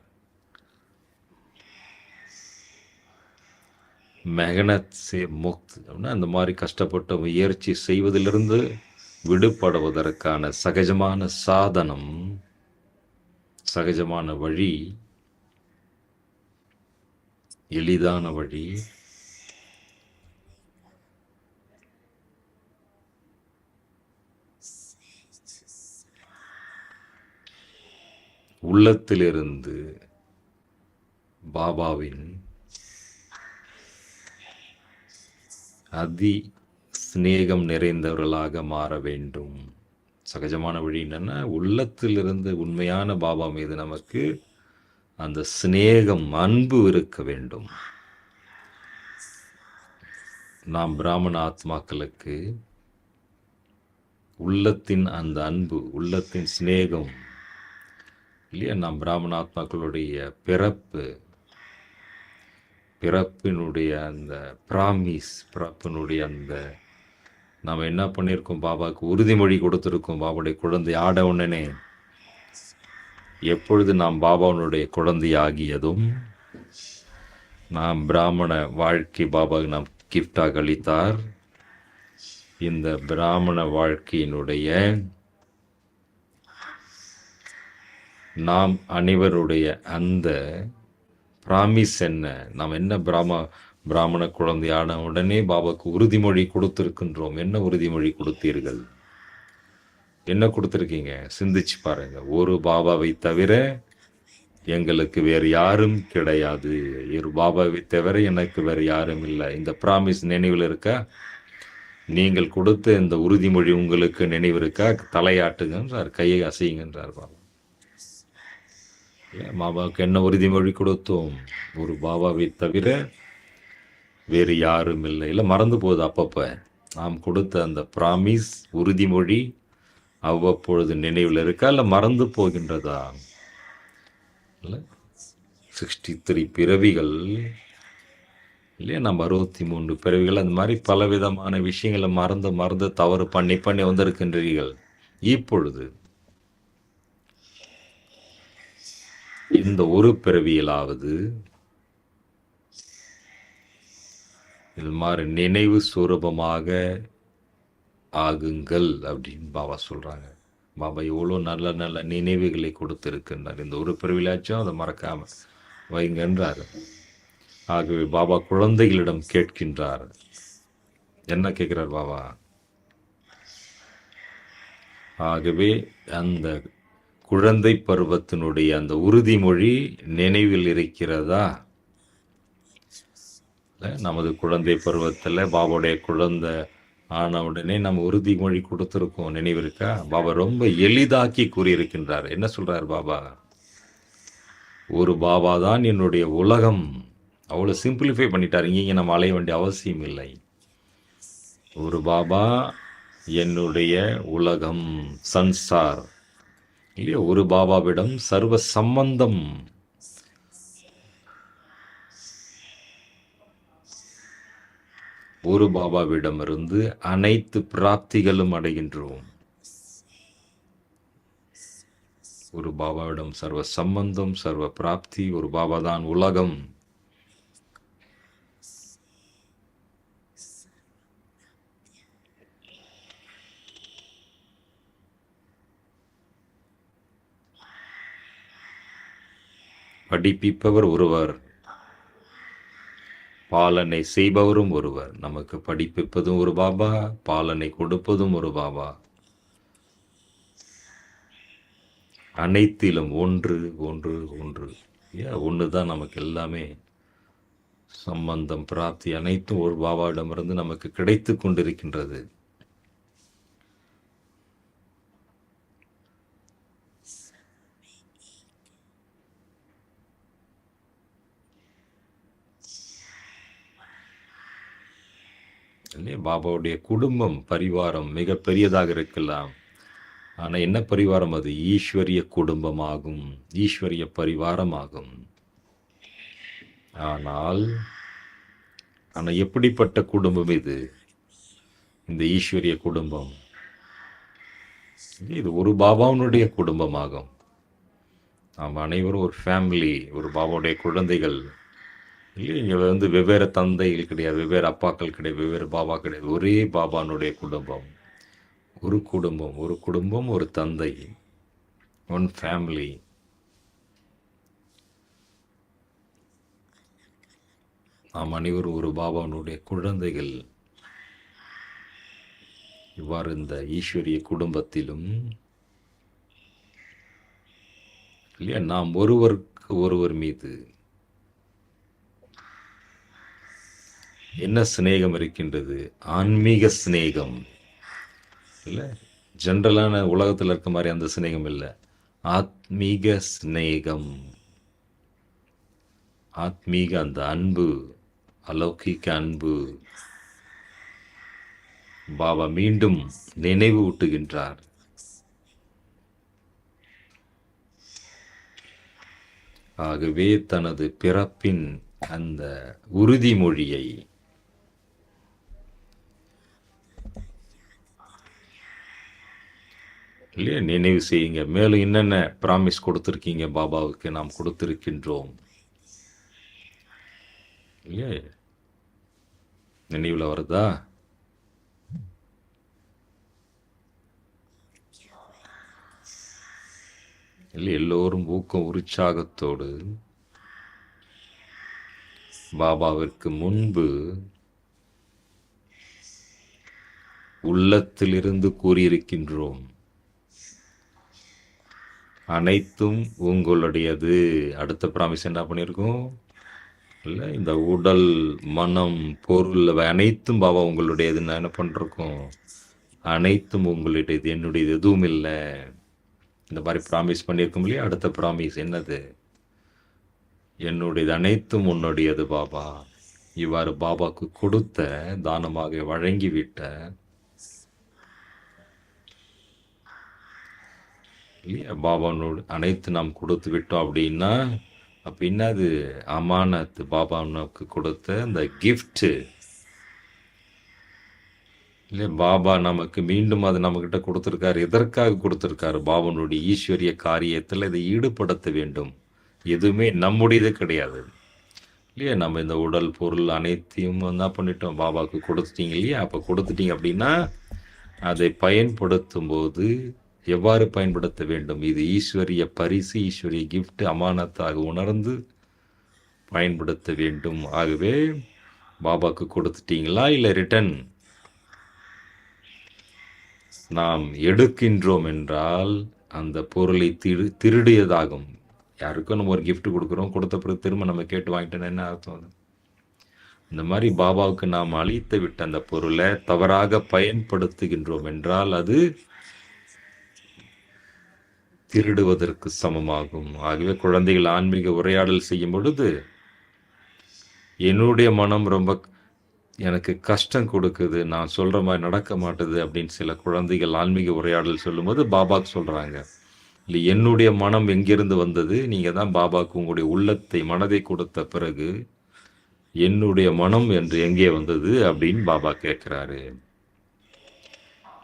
மெஹனத் சே முக்த் அப்படின்னா அந்த மாதிரி கஷ்டப்பட்ட முயற்சி செய்வதிலிருந்து விடுபடுவதற்கான சகஜமான சாதனம், சகஜமான வழி, எளிதான வழி உள்ளத்திலிருந்து பாபாவின் அதி சிநேகம் நிறைந்தவர்களாக மாற வேண்டும். சகஜமான வழி என்னன்னா, உள்ளத்திலிருந்து உண்மையான பாபா மீது நமக்கு அந்த சிநேகம், அன்பு இருக்க வேண்டும். நாம் பிராமண ஆத்மாக்களுக்கு உள்ளத்தின் அந்த அன்பு, உள்ளத்தின் சிநேகம் இல்லையா? நாம் பிராமண ஆத்மாக்களுடைய பிறப்பினுடைய அந்த பிறப்பினுடைய அந்த நாம் என்ன பண்ணியிருக்கோம், பாபாவுக்கு உறுதிமொழி கொடுத்துருக்கோம். பாபாவுடைய குழந்தை ஆட உடனே எப்பொழுது நாம் பாபாவுடைய குழந்தை ஆகியதும் நாம் பிராமண வாழ்க்கை பாபாவுக்கு நாம் கிஃப்டாக அளித்தார். இந்த பிராமண வாழ்க்கையினுடைய நாம் அனைவருடைய அந்த பிராமிஸ் என்ன? நாம் என்ன பிராமண குழந்தையான உடனே பாபாவுக்கு உறுதிமொழி கொடுத்திருக்கின்றோம். என்ன உறுதிமொழி கொடுத்தீர்கள்? என்ன கொடுத்துருக்கீங்க? சிந்திச்சு பாருங்க. ஒரு பாபாவை தவிர எங்களுக்கு வேறு யாரும் கிடையாது. ஒரு பாபாவை தவிர எனக்கு வேறு யாரும் இல்லை. இந்த பிராமிஸ் நினைவில் இருக்கா? நீங்கள் கொடுத்த இந்த உறுதிமொழி உங்களுக்கு நினைவு இருக்கா? தலையாட்டுங்கன்றார், கையை அசையுங்கன்றார் பாபா. பாபாவுக்கு என்ன உறுதிமொழி கொடுத்தோம்? ஒரு பாபாவை தவிர வேறு யாரும் இல்லை. இல்லை மறந்து போகுது அப்பப்போ. நாம் கொடுத்த அந்த பிராமிஸ் உறுதிமொழி அவ்வப்பொழுது நினைவில் இருக்கா, இல்லை மறந்து போகின்றதா? இல்லை 63 பிறவிகள் இல்லையா? நம்ம 63 பிறவிகள் அந்த மாதிரி பலவிதமான விஷயங்களை மறந்து தவறு பண்ணி வந்திருக்கின்றீர்கள். இப்பொழுது இந்த ஒரு பிறவியிலாவது இது மாதிரி நினைவு சுரூபமாக ஆகுங்கள் அப்படின்னு பாபா சொல்றாங்க. பாபா எவ்வளோ நல்ல நல்ல நினைவுகளை கொடுத்திருக்கின்றார். இந்த ஒரு பிறவிலாச்சும் அதை மறக்காம வைங்கன்றார். ஆகவே பாபா குழந்தைகளிடம் கேட்கின்றார். என்ன கேட்கிறார் பாபா? ஆகவே அந்த குழந்தை பருவத்தினுடைய அந்த உறுதிமொழி நினைவில் இருக்கிறதா? நமது குழந்தை பருவத்தில் பாபாவுடைய குழந்தை ஆன உடனே நம்ம உறுதிமொழி கொடுத்துருக்கோம். நினைவு இருக்கா? பாபா ரொம்ப எளிதாக்கி கூறியிருக்கின்றார். என்ன சொல்றார் பாபா? ஒரு பாபா தான் என்னுடைய உலகம். அவ்வளோ சிம்பிளிஃபை பண்ணிட்டார். இங்கே நம்ம அலைய வேண்டிய அவசியம் இல்லை. ஒரு பாபா என்னுடைய உலகம், சன்சார் இல்லையா? ஒரு பாபாவிடம் சர்வ சம்பந்தம். ஒரு பாபாவிடமிருந்து அனைத்து பிராப்திகளும் அடைகின்றோம். ஒரு பாபாவிடம் சர்வ சம்பந்தம், சர்வ பிராப்தி. ஒரு பாபா தான் உலகம். படிப்பிப்பவர் ஒருவர், பாலனை செய்பவரும் ஒருவர். நமக்கு படிப்பிப்பதும் ஒரு பாபா, பாலனை கொடுப்பதும் ஒரு பாபா. அனைத்திலும் ஒன்று ஒன்று ஒன்று. ஒன்று தான் நமக்கு எல்லாமே. சம்பந்தம், பிராப்தி அனைத்தும் ஒரு பாபாவிடமிருந்து நமக்கு கிடைத்து கொண்டிருக்கின்றது. பாபாவுடைய குடும்பம், பரிவாரம் மிக பெரியதாக இருக்கலாம். ஆனால் என்ன பரிவாரம் அது? ஈஸ்வரிய குடும்பமாகும், ஈஸ்வரிய பரிவாரமாகும். ஆனால் எப்படிப்பட்ட குடும்பம் இது? இந்த ஈஸ்வரிய குடும்பம் இது ஒரு பாபாவுடைய குடும்பமாகும். நாம் அனைவரும் ஒரு ஃபேமிலி, ஒரு பாபாவுடைய குழந்தைகள். இல்லை, இங்கே வெவ்வேறு தந்தைகள் கிடையாது, வெவ்வேறு அப்பாக்கள் கிடையாது, வெவ்வேறு பாபா கிடையாது. ஒரே பாபானுடைய குடும்பம். ஒரு குடும்பம், ஒரு குடும்பம், ஒரு தந்தை, ஒன் ஃபேமிலி. நாம் அனைவரும் ஒரு பாபானுடைய குழந்தைகள். இவ்வாறு இந்த ஈஸ்வரிய குடும்பத்திலும் இல்லையா, நாம் ஒருவருக்கு ஒருவர் மீது என்ன சிநேகம் இருக்கின்றது? ஆன்மீக சிநேகம். இல்லை, ஜென்ரலான உலகத்தில் இருக்க மாதிரி அந்த சிநேகம் இல்லை. ஆத்மீக சிநேகம். ஆத்மீக அந்த அன்பு, அலௌகிக அன்பு பாபா மீண்டும் நினைவு ஊட்டுகின்றார். ஆகவே தனது பிறப்பின் அந்த உறுதிமொழியை இல்லையா நினைவு செய்யுங்க. மேலும் என்னென்ன ப்ராமிஸ் கொடுத்துருக்கீங்க பாபாவுக்கு? நாம் கொடுத்திருக்கின்றோம் இல்லையா? நினைவில் வருதா? இல்லை, எல்லோரும் ஊக்கம் உற்சாகத்தோடு பாபாவிற்கு முன்பு உள்ளத்திலிருந்து கூறியிருக்கின்றோம், அனைத்தும் உங்களுடையது. அடுத்த ப்ராமிஸ் என்ன பண்ணியிருக்கோம்? இல்லை, இந்த உடல், மனம், பொருள் அனைத்தும் பாபா உங்களுடையதுன்னு என்ன பண்ணிருக்கோம்? அனைத்தும் உங்களுடையது, என்னுடையது எதுவும் இல்லை. இந்த மாதிரி ப்ராமிஸ் பண்ணியிருக்கோம் இல்லையா? அடுத்த ப்ராமிஸ் என்னது? என்னுடையது அனைத்தும் உன்னுடையது பாபா. இவ்வாறு பாபாவுக்கு கொடுத்த, தானமாக வழங்கிவிட்ட இல்லையா, பாபானோடு அனைத்து நாம் கொடுத்து விட்டோம் அப்படின்னா அப்போ என்னது? அமானத்து, பாபாவுக்கு கொடுத்த இந்த கிஃப்ட் இல்லை. பாபா நமக்கு மீண்டும் அது நம்மக்கிட்ட கொடுத்துருக்காரு. எதற்காக கொடுத்துருக்காரு? பாபானுடைய ஈஸ்வரிய காரியத்தில் இதை ஈடுபடுத்த வேண்டும். எதுவுமே நம்முடையது கிடையாது இல்லையா? நம்ம இந்த உடல், பொருள் அனைத்தையும் என்ன பண்ணிட்டோம்? பாபாவுக்கு கொடுத்துட்டீங்க இல்லையா? அப்போ கொடுத்துட்டீங்க அப்படின்னா அதை பயன்படுத்தும் போது எவ்வாறு பயன்படுத்த வேண்டும்? இது ஈஸ்வரிய பரிசு, ஈஸ்வரிய கிஃப்ட், அமானத்தாக உணர்ந்து பயன்படுத்த வேண்டும். ஆகவே பாபாவுக்கு கொடுத்துட்டீங்களா? இல்லை ரிட்டன் நாம் எடுக்கின்றோம் என்றால் அந்த பொருளை திருடியதாகும். யாருக்கும் நம்ம ஒரு கிஃப்ட் கொடுக்குறோம், கொடுத்த பிறகு திரும்ப நம்ம கேட்டு வாங்கிட்டோன்னா என்ன அர்த்தம்? இந்த மாதிரி பாபாவுக்கு நாம் அளித்து விட்ட அந்த பொருளை தவறாக பயன்படுத்துகின்றோம் என்றால் அது திருடுவதற்கு சமமாகும். ஆகவே குழந்தைகள் ஆன்மீக உரையாடல் செய்யும் பொழுது, என்னுடைய மனம் ரொம்ப எனக்கு கஷ்டம் கொடுக்குது, நான் சொல்கிற மாதிரி நடக்க மாட்டுது அப்படின்னு சில குழந்தைகள் ஆன்மீக உரையாடல் சொல்லும்போது பாபாவுக்கு சொல்கிறாங்க, இல்லை என்னுடைய மனம் எங்கிருந்து வந்தது? நீங்கள் தான் பாபாவுக்கு உங்களுடைய உள்ளத்தை, மனதை கொடுத்த பிறகு என்னுடைய மனம் என்று எங்கே வந்தது அப்படின்னு பாபா கேட்குறாரு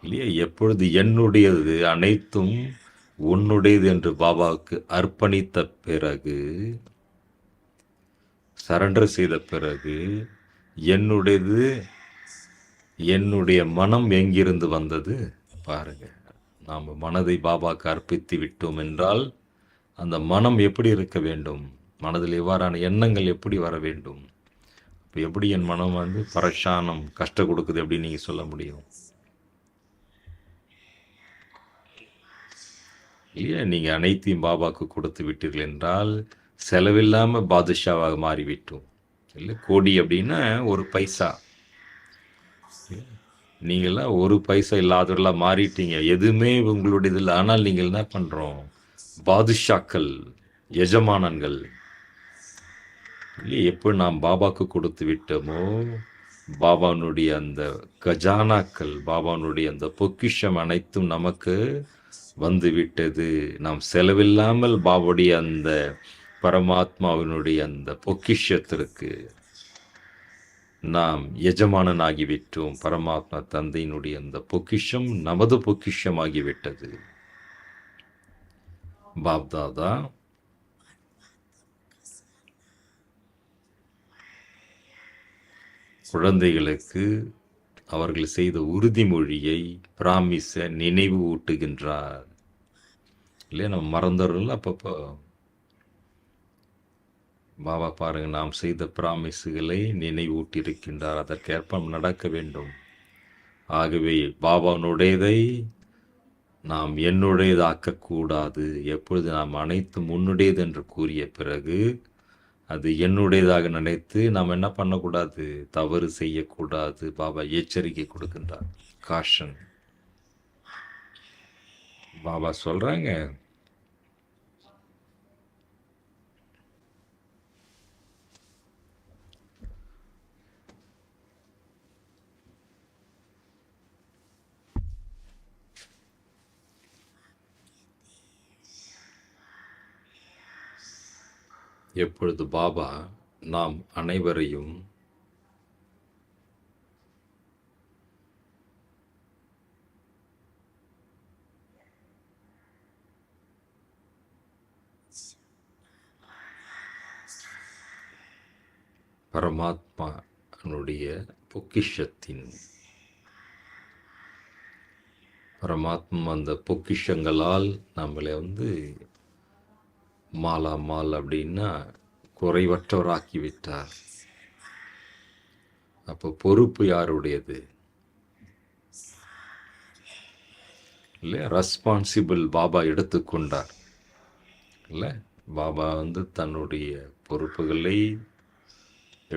இல்லையா? எப்பொழுது என்னுடையது அனைத்தும் உன்னுடையது என்று பாபாவுக்கு அர்ப்பணித்த பிறகு, சரண்டர் செய்த பிறகு, என்னுடையது, என்னுடைய மனம் எங்கிருந்து வந்தது பாருங்க. நாம் மனதை பாபாவுக்கு அர்ப்பித்து விட்டோம் என்றால் அந்த மனம் எப்படி இருக்க வேண்டும்? மனதில் எவ்வாறான எண்ணங்கள் எப்படி வர வேண்டும்? இப்போ எப்படி என் மனம் பரஷானம், கஷ்டம் கொடுக்குது அப்படின்னு நீங்கள் சொல்ல முடியும் இல்லையா? நீங்கள் அனைத்தையும் பாபாவுக்கு கொடுத்து விட்டீர்கள் என்றால் செலவில்லாமல் பாதுஷாவாக மாறிவிட்டோம் இல்லை? கோடி அப்படின்னா ஒரு பைசா, நீங்களாம் ஒரு பைசா இல்லாதவர்களாக மாறிட்டீங்க. எதுவுமே உங்களுடைய இல்லை. ஆனால் நீங்கள் என்ன பண்ணுறோம்? பாதுஷாக்கள், எஜமானன்கள் இல்லையே? எப்போ நாம் பாபாவுக்கு கொடுத்து விட்டோமோ, பாபானுடைய அந்த கஜானாக்கள், பாபானுடைய அந்த பொக்கிஷம் அனைத்தும் நமக்கு வந்து விட்டது. நாம் செலவில்லாமல் பாபாவுடைய அந்த பரமாத்மாவினுடைய அந்த பொக்கிஷத்திற்கு நாம் எஜமானனாகிவிட்டோம். பரமாத்மா தந்தையினுடைய அந்த பொக்கிஷம் நமது பொக்கிஷமாகிவிட்டது. பாப்தாதா குழந்தைகளுக்கு அவர்கள் செய்த உறுதிமொழியை, பிராமிஸ நினைவு ஊட்டுகின்றார் இல்லையா? நம்ம மறந்துடுறோம்ல அப்பப்போ. பாபா பாருங்க, நாம் செய்த பிராமிஸுகளை நினைவூட்டியிருக்கின்றார். அதற்கேற்ப நடக்க வேண்டும். ஆகவே பாபானுடையதை நாம் என்னுடையதாக்கக்கூடாது. எப்பொழுது நாம் அனைத்தும் உன்னுடையது என்று கூறிய பிறகு அது என்னுடையதாக நினைத்து நாம் என்ன பண்ணக்கூடாது, தவறு செய்யக்கூடாது. பாபா எச்சரிக்கை கொடுக்கின்றார். காஷன். பாபா சொல்றாங்க, எப்பொழுது பாபா நாம் அனைவரையும் பரமாத்மானுடைய பொக்கிஷத்தின் பரமாத்மா அந்த பொக்கிஷங்களால் நம்மளை மாலா மால் அப்படின்னா குறைவற்றவராக்கி விட்டார். அப்போ பொறுப்பு யாருடையது? இல்லை, ரெஸ்பான்சிபிள் பாபா எடுத்துக்கொண்டார். இல்லை, பாபா தன்னுடைய பொறுப்புகளை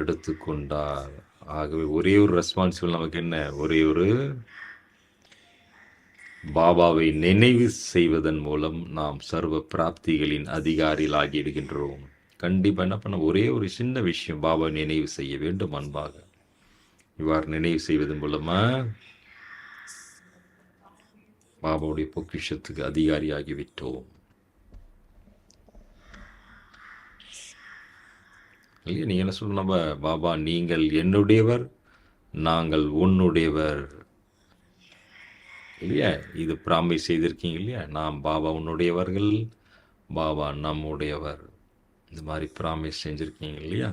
எடுத்துக்கொண்டார். ஆகவே ஒரே ஒரு ரெஸ்பான்சிபிள் நமக்கு என்ன? ஒரே ஒரு பாபாவை நினைவு செய்வதன் மூலம் நாம் சர்வ பிராப்திகளின் அதிகாரியில் ஆகிடுகின்றோம். கண்டிப்பாக என்ன பண்ண, ஒரே ஒரு சின்ன விஷயம், பாபா நினைவு செய்ய வேண்டும் அன்பாக. இவ்வாறு நினைவு செய்வதன் மூலமா பாபாவுடைய பொக்கிஷத்துக்கு அதிகாரியாகிவிட்டோம். இல்லையா? நீங்க என்ன சொல்லணும்? பாபா நீங்கள் என்னுடையவர், நாங்கள் உன்னுடையவர். இல்லையா? இது பிராமிஸ் செய்திருக்கீங்க இல்லையா? நாம் பாபா உன்னுடையவர்கள், பாபா நம்முடையவர். இந்த மாதிரி பிராமிஸ் செஞ்சிருக்கீங்க இல்லையா?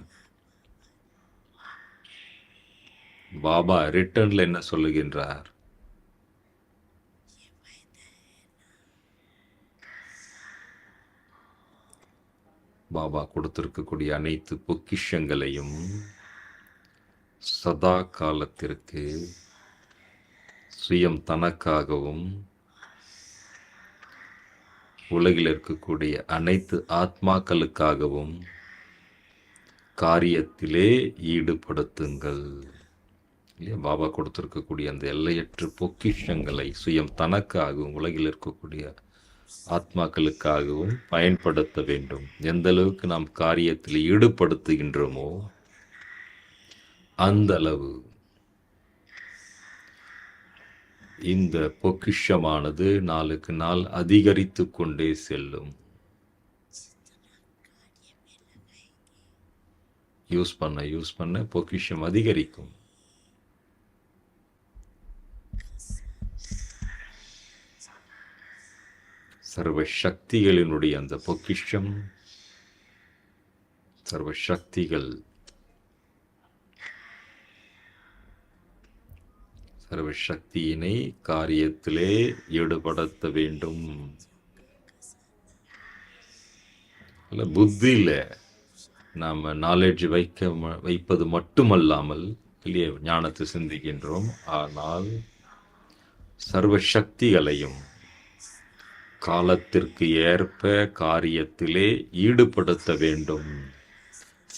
பாபா ரிட்டர்ன்ல என்ன சொல்லுகின்றார்? பாபா கொடுத்திருக்கக்கூடிய அனைத்து பொக்கிஷங்களையும் சதா காலத்திற்கு சுயம் தனக்காகவும் உலகில் இருக்கக்கூடிய அனைத்து ஆத்மாக்களுக்காகவும் காரியத்திலே ஈடுபடுத்துங்கள். இல்லையா? பாபா கொடுத்திருக்கக்கூடிய அந்த எல்லையற்ற பொக்கிஷங்களை சுயம் தனக்காகவும் உலகில் இருக்கக்கூடிய ஆத்மாக்களுக்காகவும் பயன்படுத்த வேண்டும். எந்த அளவுக்கு நாம் காரியத்தில் ஈடுபடுத்துகின்றோமோ அந்த அளவு இந்த பொக்கிஷமானது நாளுக்கு நாள் அதிகரித்து கொண்டே செல்லும். யூஸ் பண்ண பொக்கிஷம் அதிகரிக்கும். சர்வ சக்திகளினுடைய அந்த பொக்கிஷம், சர்வ சக்திகள் சர்வ சக்தியினை காரியத்திலே ஈடுபடுத்த வேண்டும். புத்தியில நாம நாலேஜ் வைப்பது மட்டுமல்லாமல் இல்லையே, ஞானத்தை சிந்திக்கின்றோம். ஆனால் சர்வ சக்திகளையும் காலத்திற்கு ஏற்ப காரியத்திலே ஈடுபடுத்த வேண்டும்,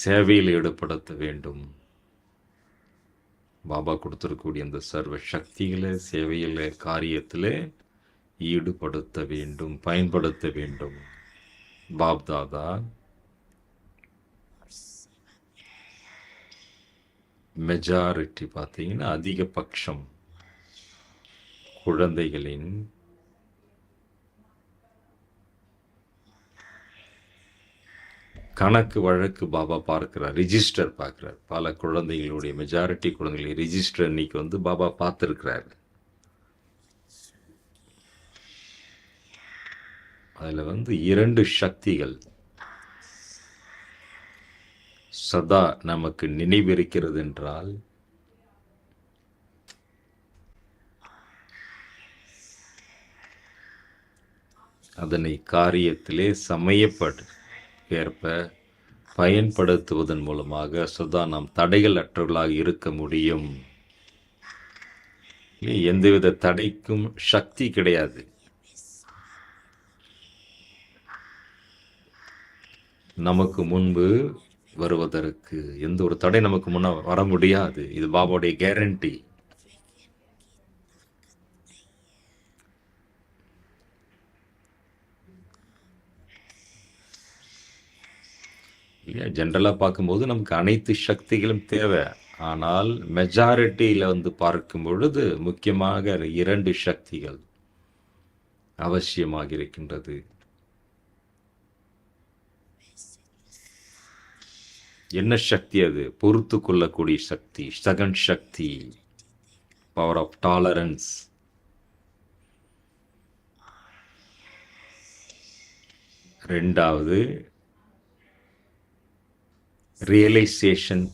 சேவையில் ஈடுபடுத்த வேண்டும். பாபா கொடுத்திருக்கக்கூடிய அந்த சர்வ சக்திகளை சேவையில் காரியத்தில் ஈடுபடுத்த வேண்டும், பயன்படுத்த வேண்டும். பாப்தாதா மெஜாரிட்டி பார்த்தீங்கன்னா அதிகபட்சம் குழந்தைகளின் கணக்கு வழக்கு பாபா பார்க்கிறார், ரிஜிஸ்டர் பார்க்கிறார். பல குழந்தைகளுடைய மெஜாரிட்டி குழந்தைகளுடைய ரிஜிஸ்டர் இன்னைக்கு பாபா பார்த்துருக்கிறார். அதில் 2 சக்திகள் சதா நமக்கு நினைவிருக்கிறது என்றால் அதனை காரியத்திலே சமயப்படு ஏற்ப பயன்படுத்துவதன் மூலமாக சதா நாம் தடைகள் அற்றவர்களாக இருக்க முடியும். எந்தவித தடைக்கும் சக்தி கிடையாது. நமக்கு முன்பு வருவதற்கு எந்த ஒரு தடை நமக்கு முன்ன வர முடியாது. இது பாபாவுடைய கேரண்டி. இல்லையா? ஜென்ரலா பார்க்கும்போது நமக்கு அனைத்து சக்திகளும் தேவை. ஆனால் மெஜாரிட்டியில வந்து பார்க்கும் பொழுது முக்கியமாக 2 சக்திகள் அவசியமாக இருக்கின்றது. என்ன சக்தி அது? பொறுத்து கொள்ளக்கூடிய சக்தி, சகன் சக்தி, பவர் ஆஃப் டாலரன்ஸ். ரெண்டாவது ரியலைசேஷன்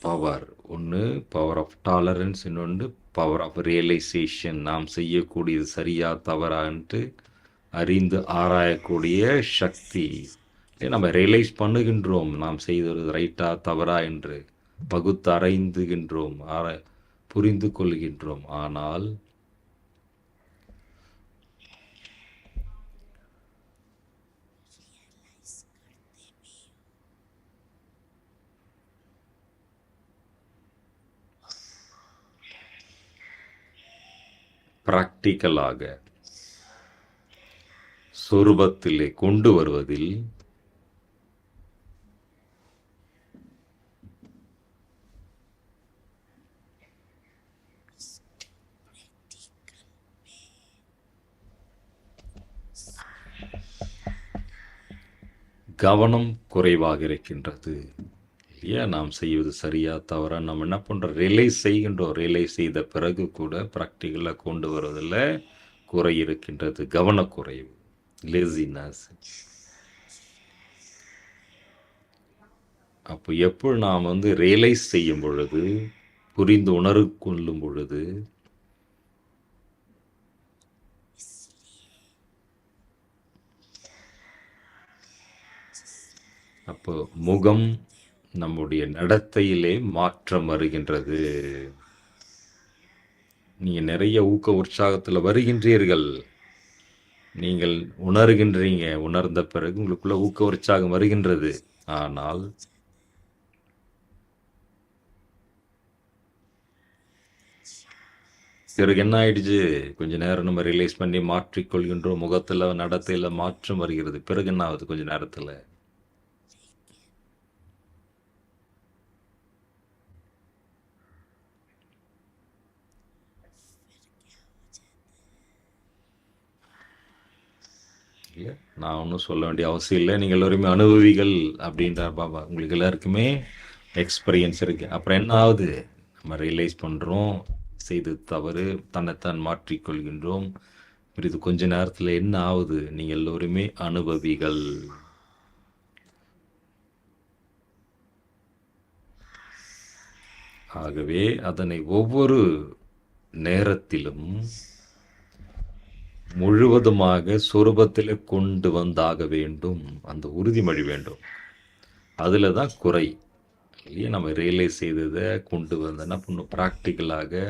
பவர். ஒன்று பவர் ஆஃப் டாலரன்ஸ், இன்னொன்று பவர் ஆஃப் ரியலைசேஷன். நாம் செய்யக்கூடியது சரியா தவறான்ட்டு அறிந்து ஆராயக்கூடிய சக்தி. நம்ம ரியலைஸ் பண்ணுகின்றோம் நாம் செய்தது ரைட்டா தவறா என்று பகுத்தறைந்துகின்றோம், புரிந்து கொள்கின்றோம். ஆனால் பிராக்டிக்கலாக சொரூபத்திலே கொண்டு வருவதில் கவனம் குறைவாக இருக்கின்றது. இல்லையா? நாம் செய்வது சரியா தவறா நம்ம என்ன பண்ணுறோம்? ரியலைஸ் செய்கின்றோம். ரியலைஸ் செய்த பிறகு கூட ப்ராக்டிக்கலாக கொண்டு வருவதில் குறை இருக்கின்றது. கவனக்குறைவு, லேசினஸ். அப்போ எப்போ நாம் வந்து ரியலைஸ் செய்யும் பொழுது, புரிந்து உணர்வு கொள்ளும் பொழுது, அப்போ முகம் நம்முடைய நடத்தையிலே மாற்றம் வருகின்றது. நீங்க நிறைய ஊக்க உற்சாகத்தில் வருகின்றீர்கள், நீங்கள் உணர்கின்றீங்க. உணர்ந்த பிறகு உங்களுக்குள்ள ஊக்க உற்சாகம் வருகின்றது. ஆனால் பிறகு என்ன ஆயிடுச்சு? கொஞ்ச நேரம் நம்ம ரியலைஸ் பண்ணி மாற்றிக்கொள்கின்றோம். முகத்துல நடத்தையில மாற்றம் வருகிறது. பிறகு என்ன ஆகுது? கொஞ்ச நேரத்துல இல்லை, நான் ஒன்றும் சொல்ல வேண்டிய அவசியம் இல்லை. நீங்கள் எல்லோருமே அனுபவிகள் அப்படின்றார் பாபா. உங்களுக்கு எல்லாருக்குமே எக்ஸ்பீரியன்ஸ் இருக்கு. அப்புறம் என்ன ஆகுது? நம்ம ரியலைஸ் பண்ணுறோம், செய்து தவறு, தன்னைத்தான் மாற்றிக்கொள்கின்றோம். இது கொஞ்ச நேரத்தில் என்ன ஆகுது? நீங்கள் எல்லோருமே அனுபவிகள். ஆகவே அதனை ஒவ்வொரு நேரத்திலும் முழுவதுமாக சொரூபத்தில் கொண்டு வந்தாக வேண்டும். அந்த உறுதிமொழி வேண்டும். அதில் தான் குறை. இல்லையா? நம்ம ரியலைஸ் செய்ததை கொண்டு வந்த என்ன பண்ணும்? ப்ராக்டிக்கலாக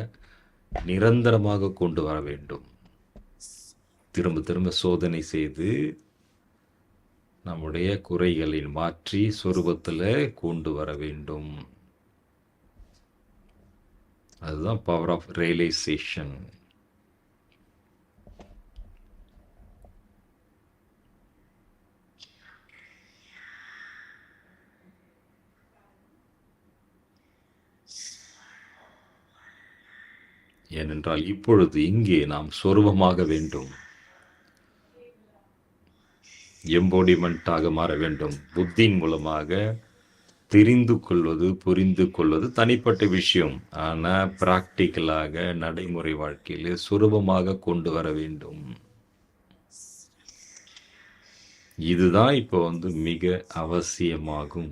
நிரந்தரமாக கொண்டு வர வேண்டும். திரும்ப திரும்ப சோதனை செய்து நம்முடைய குறைகளை மாற்றி சொரூபத்தில் கொண்டு வர வேண்டும். அதுதான் பவர் ஆஃப் ரியலைசேஷன். ஏனென்றால் இப்பொழுது இங்கே நாம் சொரூபமாக வேண்டும், எம்போடிமெண்ட்டாக மாற வேண்டும். புத்தியின் மூலமாக தெரிந்து கொள்வது, புரிந்து கொள்வது தனிப்பட்ட விஷயம். ஆனால் பிராக்டிக்கலாக நடைமுறை வாழ்க்கையில் சுரூபமாக கொண்டு வர வேண்டும். இதுதான் இப்போ வந்து மிக அவசியமாகும்.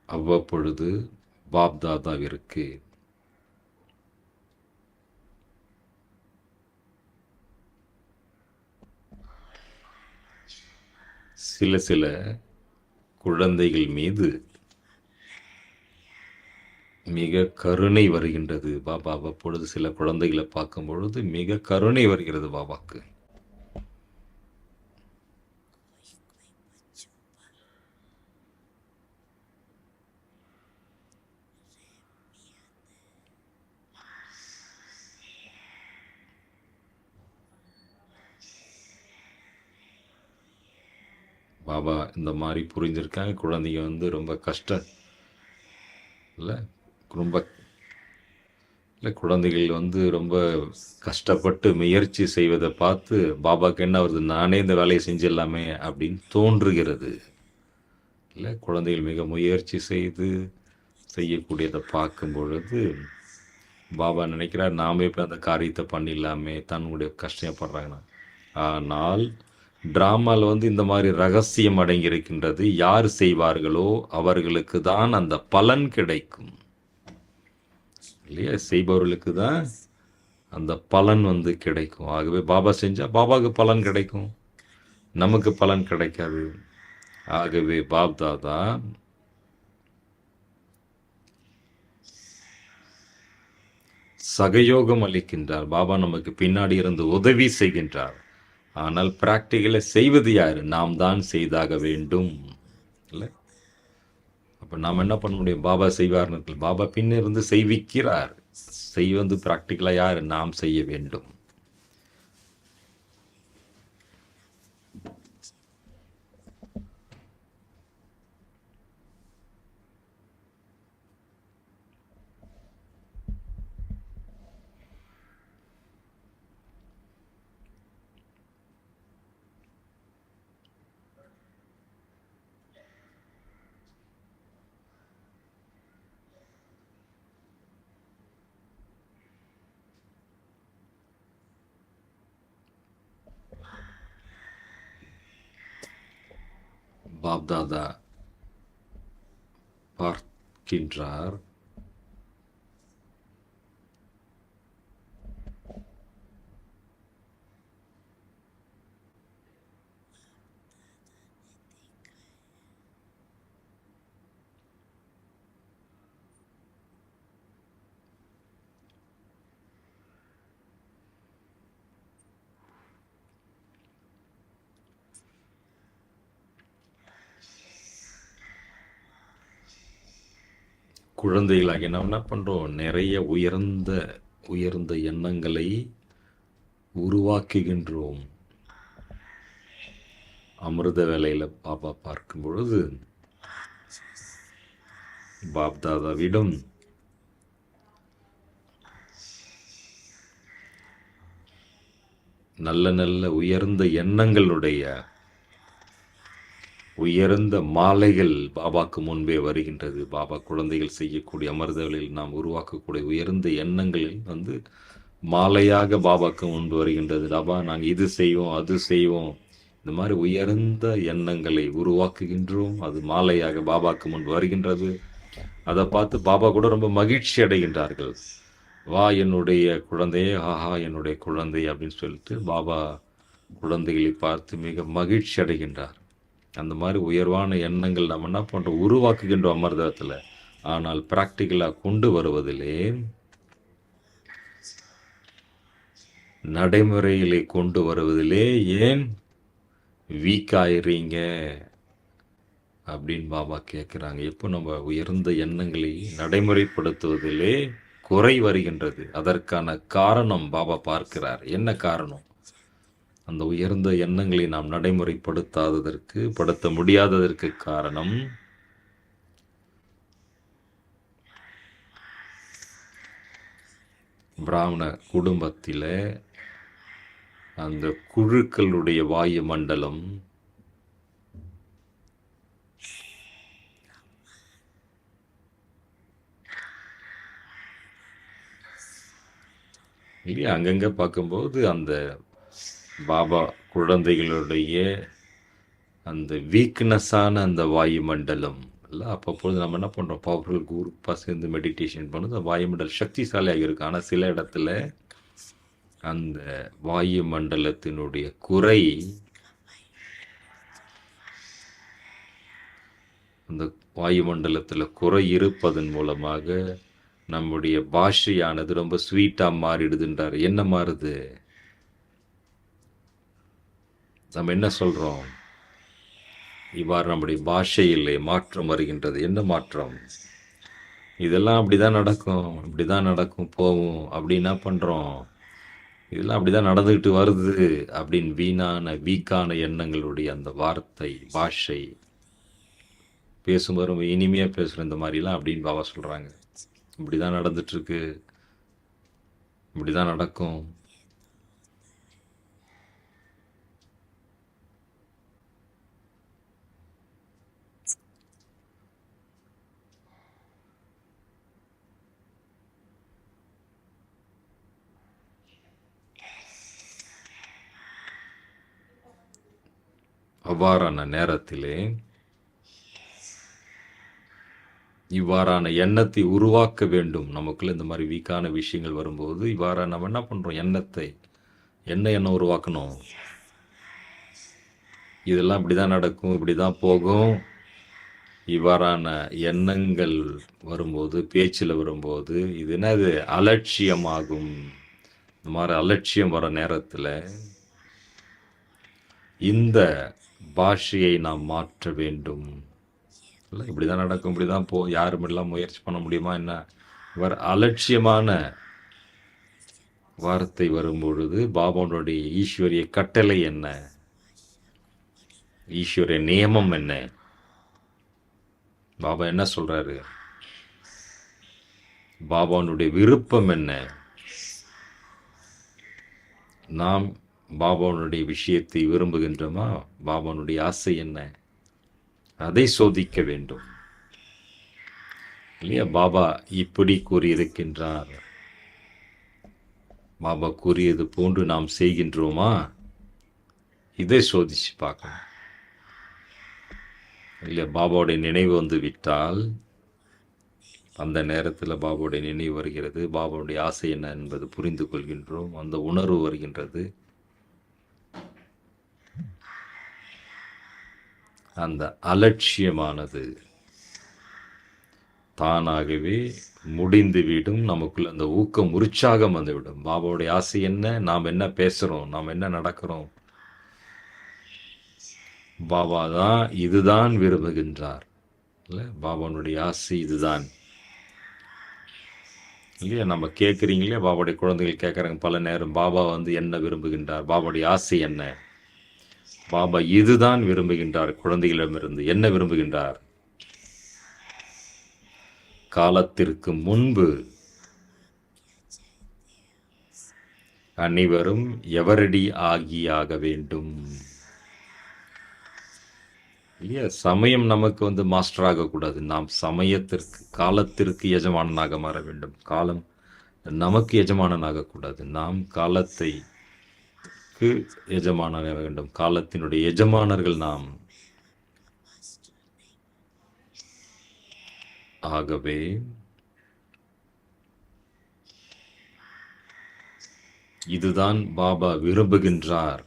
அவ்வப்பொழுது பாப்தாதாவிற்கு சில சில குழந்தைகள் மீது மிக கருணை வருகின்றது. பாபா அவ்வப்பொழுது சில குழந்தைகளை பார்க்கும் பொழுது மிக கருணை வருகிறது பாபாக்கு. பாபா இந்த மாதிரி புரிஞ்சிருக்காங்க. குழந்தைங்க வந்து ரொம்ப கஷ்டம் இல்லை, ரொம்ப இல்லை, குழந்தைகள் வந்து ரொம்ப கஷ்டப்பட்டு முயற்சி செய்வதை பார்த்து பாபாவுக்கு என்ன வருது, நானே இந்த வேலையை செஞ்சிடலாமே அப்படின்னு தோன்றுகிறது. இல்லை, குழந்தைகள் மிக முயற்சி செய்து செய்யக்கூடியதை பார்க்கும் பொழுது பாபா நினைக்கிறார், நாமே இப்போ அந்த காரியத்தை பண்ணிடலாமே, தன்னுடைய கஷ்டப்படுறாங்கன்னா. ஆனால் டிராமாவில் வந்து இந்த மாதிரி ரகசியம் அடங்கி இருக்கின்றது. யார் செய்வார்களோ அவர்களுக்கு தான் அந்த பலன் கிடைக்கும். இல்லையா, செய்பவர்களுக்கு தான் அந்த பலன் வந்து கிடைக்கும். ஆகவே பாபா செஞ்சால் பாபாவுக்கு பலன் கிடைக்கும், நமக்கு பலன் கிடைக்காது. ஆகவே பாப்தாதா சகயோகம் அளிக்கின்றார். பாபா நமக்கு பின்னாடி இருந்து உதவி செய்கின்றார். ஆனால் பிராக்டிக்கலை செய்வது யார்? நாம் தான் செய்தாக வேண்டும். இல்லை, அப்போ நாம் என்ன பண்ண முடியும்? பாபா செய்வார்னு, பாபா பின்னிருந்து செய்விக்கிறார். செய்வது பிராக்டிக்கலாக யார்? நாம் செய்ய வேண்டும். பாப்தாதா பார்க்கின்றார். குழந்தைகளாகி நாம் என்ன பண்ணுறோம்? நிறைய உயர்ந்த உயர்ந்த எண்ணங்களை உருவாக்குகின்றோம். அமிர்த வேலையில் பாபா பார்க்கும் பொழுது பாப்தாதாவிடம் நல்ல நல்ல உயர்ந்த எண்ணங்களுடைய உயர்ந்த மாலைகள் பாபாக்கு முன்பே வருகின்றது. பாபா குழந்தைகள் செய்யக்கூடிய அமர்தலில் நாம் உருவாக்கக்கூடிய உயர்ந்த எண்ணங்களில் வந்து மாலையாக பாபாக்கு முன்பு வருகின்றது. பாபா நாங்கள் இது செய்வோம், அது செய்வோம், இந்த மாதிரி உயர்ந்த எண்ணங்களை உருவாக்குகின்றோம். அது மாலையாக பாபாக்கு முன்பு வருகின்றது. அதை பார்த்து பாபா கூட ரொம்ப மகிழ்ச்சி அடைகின்றார்கள். வா என்னுடைய குழந்தையே, ஆஹா என்னுடைய குழந்தை அப்படின்னு சொல்லிட்டு பாபா குழந்தைகளை பார்த்து மிக மகிழ்ச்சி அடைகின்றார். அந்த மாதிரி உயர்வான எண்ணங்கள் நம்ம என்ன பண்ணுறோம்? உருவாக்குகின்றோம் அமர்தத்தில். ஆனால் ப்ராக்டிக்கலாக கொண்டு வருவதிலே, நடைமுறைகளை கொண்டு வருவதிலே ஏன் வீக் ஆயிடுறீங்க அப்படின்னு பாபா கேட்குறாங்க. எப்போ நம்ம உயர்ந்த எண்ணங்களை நடைமுறைப்படுத்துவதிலே குறை வருகின்றது, அதற்கான காரணம் பாபா பார்க்கிறார். என்ன காரணம்? அந்த உயர்ந்த எண்ணங்களை நாம் நடைமுறைப்படுத்தாததற்கு, படுத்த முடியாததற்கு காரணம் பிராமண குடும்பத்தில் அந்த குழுக்களுடைய வாயு மண்டலம் இல்லையா, அங்கங்கே பார்க்கும்போது அந்த பாபா குழந்தைகளுடைய அந்த வீக்னஸான அந்த வாயு மண்டலம் இல்லை, அப்பப்போது நம்ம என்ன பண்ணுறோம்? பவர்ஃபுல் குரூப்பாக சேர்ந்து மெடிடேஷன் பண்ணுறது, வாயு மண்டலம் சக்திசாலியாக இருக்குது. ஆனால் சில இடத்துல அந்த வாயு மண்டலத்தினுடைய குறை அந்த வாயுமண்டலத்தில் குறை இருப்பதன் மூலமாக நம்முடைய பாஷையானது ரொம்ப ஸ்வீட்டாக மாறிடுதுன்றார். என்ன மாறுது? நம்ம என்ன சொல்கிறோம்? இவ்வாறு நம்முடைய பாஷையிலே மாற்றம் வருகின்றது. என்ன மாற்றம்? இதெல்லாம் அப்படி தான் நடக்கும், இப்படி தான் நடக்கும், போகும் அப்படி என்ன பண்ணுறோம்? இதெல்லாம் அப்படி தான் நடந்துக்கிட்டு வருது அப்படின்னு வீக்கான எண்ணங்களுடைய அந்த வார்த்தை, பாஷை பேசும்போது ரொம்ப இனிமையாக பேசுகிற இந்த மாதிரிலாம் அப்படின்னு பாபா சொல்கிறாங்க. இப்படி தான் நடந்துட்டுருக்கு, இப்படி தான் நடக்கும். அவ்வாறான நேரத்திலே இவ்வாறான எண்ணத்தை உருவாக்க வேண்டும். நமக்குள்ள இந்த மாதிரி வீக்கான விஷயங்கள் வரும்போது இவ்வாறாக நம்ம என்ன பண்ணுறோம்? என்ன எண்ணம் உருவாக்கணும்? இதெல்லாம் இப்படி தான் நடக்கும், இப்படி தான் போகும். இவ்வாறான எண்ணங்கள் வரும்போது, பேச்சில் வரும்போது இது என்னது? அலட்சியமாகும். இந்த மாதிரி அலட்சியம் வர நேரத்தில் இந்த பாஷையை நாம் மாற்ற வேண்டும். இல்லை இப்படி தான் நடக்கும், இப்படி தான் யாரும் எல்லாம் முயற்சி பண்ண முடியுமா என்ன? இவர் அலட்சியமான வார்த்தை வரும்பொழுது பாபாவுடைய ஈஸ்வரிய கட்டளை என்ன? ஈஸ்வரிய நியமம் என்ன? பாபா என்ன சொல்றாரு? பாபாவுடைய விருப்பம் என்ன? நாம் பாபாவுடைய விஷயத்தை விரும்புகின்றோமா? பாபாவுடைய ஆசை என்ன? அதை சோதிக்க வேண்டும் இல்லையா? பாபா இப்படி கூறியிருக்கின்றார், பாபா கூறியது போன்று நாம் செய்கின்றோமா? இதை சோதிச்சு பார்க்கணும் இல்லையா? பாபாவுடைய நினைவு வந்து விட்டால் அந்த நேரத்தில் பாபாவுடைய நினைவு வருகிறது, பாபாவுடைய ஆசை என்ன என்பது புரிந்து கொள்கின்றோம், அந்த உணர்வு வருகின்றது. அந்த அலட்சியமானது தானாகவே முடிந்துவிடும். நமக்குள்ள அந்த ஊக்கம், உற்சாகம் வந்துவிடும். பாபாவுடைய ஆசை என்ன, நாம் என்ன பேசுகிறோம், நாம் என்ன நடக்கிறோம், பாபா தான் இதுதான் விரும்புகின்றார் இல்லை? பாபாவுடைய ஆசை இதுதான் இல்லையா? நம்ம கேட்குறீங்களே, பாபாவுடைய குழந்தைகள் கேட்குறாங்க பல நேரம், பாபா வந்து என்ன விரும்புகின்றார், பாபாவுடைய ஆசை என்ன? பாபா இதுதான் விரும்புகின்றார். குழந்தைகளிடமிருந்து என்ன விரும்புகின்றார்? காலத்திற்கு முன்பு அனைவரும் எவரடி ஆகியாக வேண்டும் இல்லையா? சமயம் நமக்கு வந்து மாஸ்டர் ஆகக்கூடாது. நாம் சமயத்திற்கு, காலத்திற்கு எஜமானனாக மாற வேண்டும். காலம் நமக்கு எஜமானனாகக்கூடாது. நாம் காலத்தைக்கு எஜமானாக வேண்டும். காலத்தினுடைய எஜமானர்கள் நாம். ஆகவே இதுதான் பாபா விரும்புகின்றார்.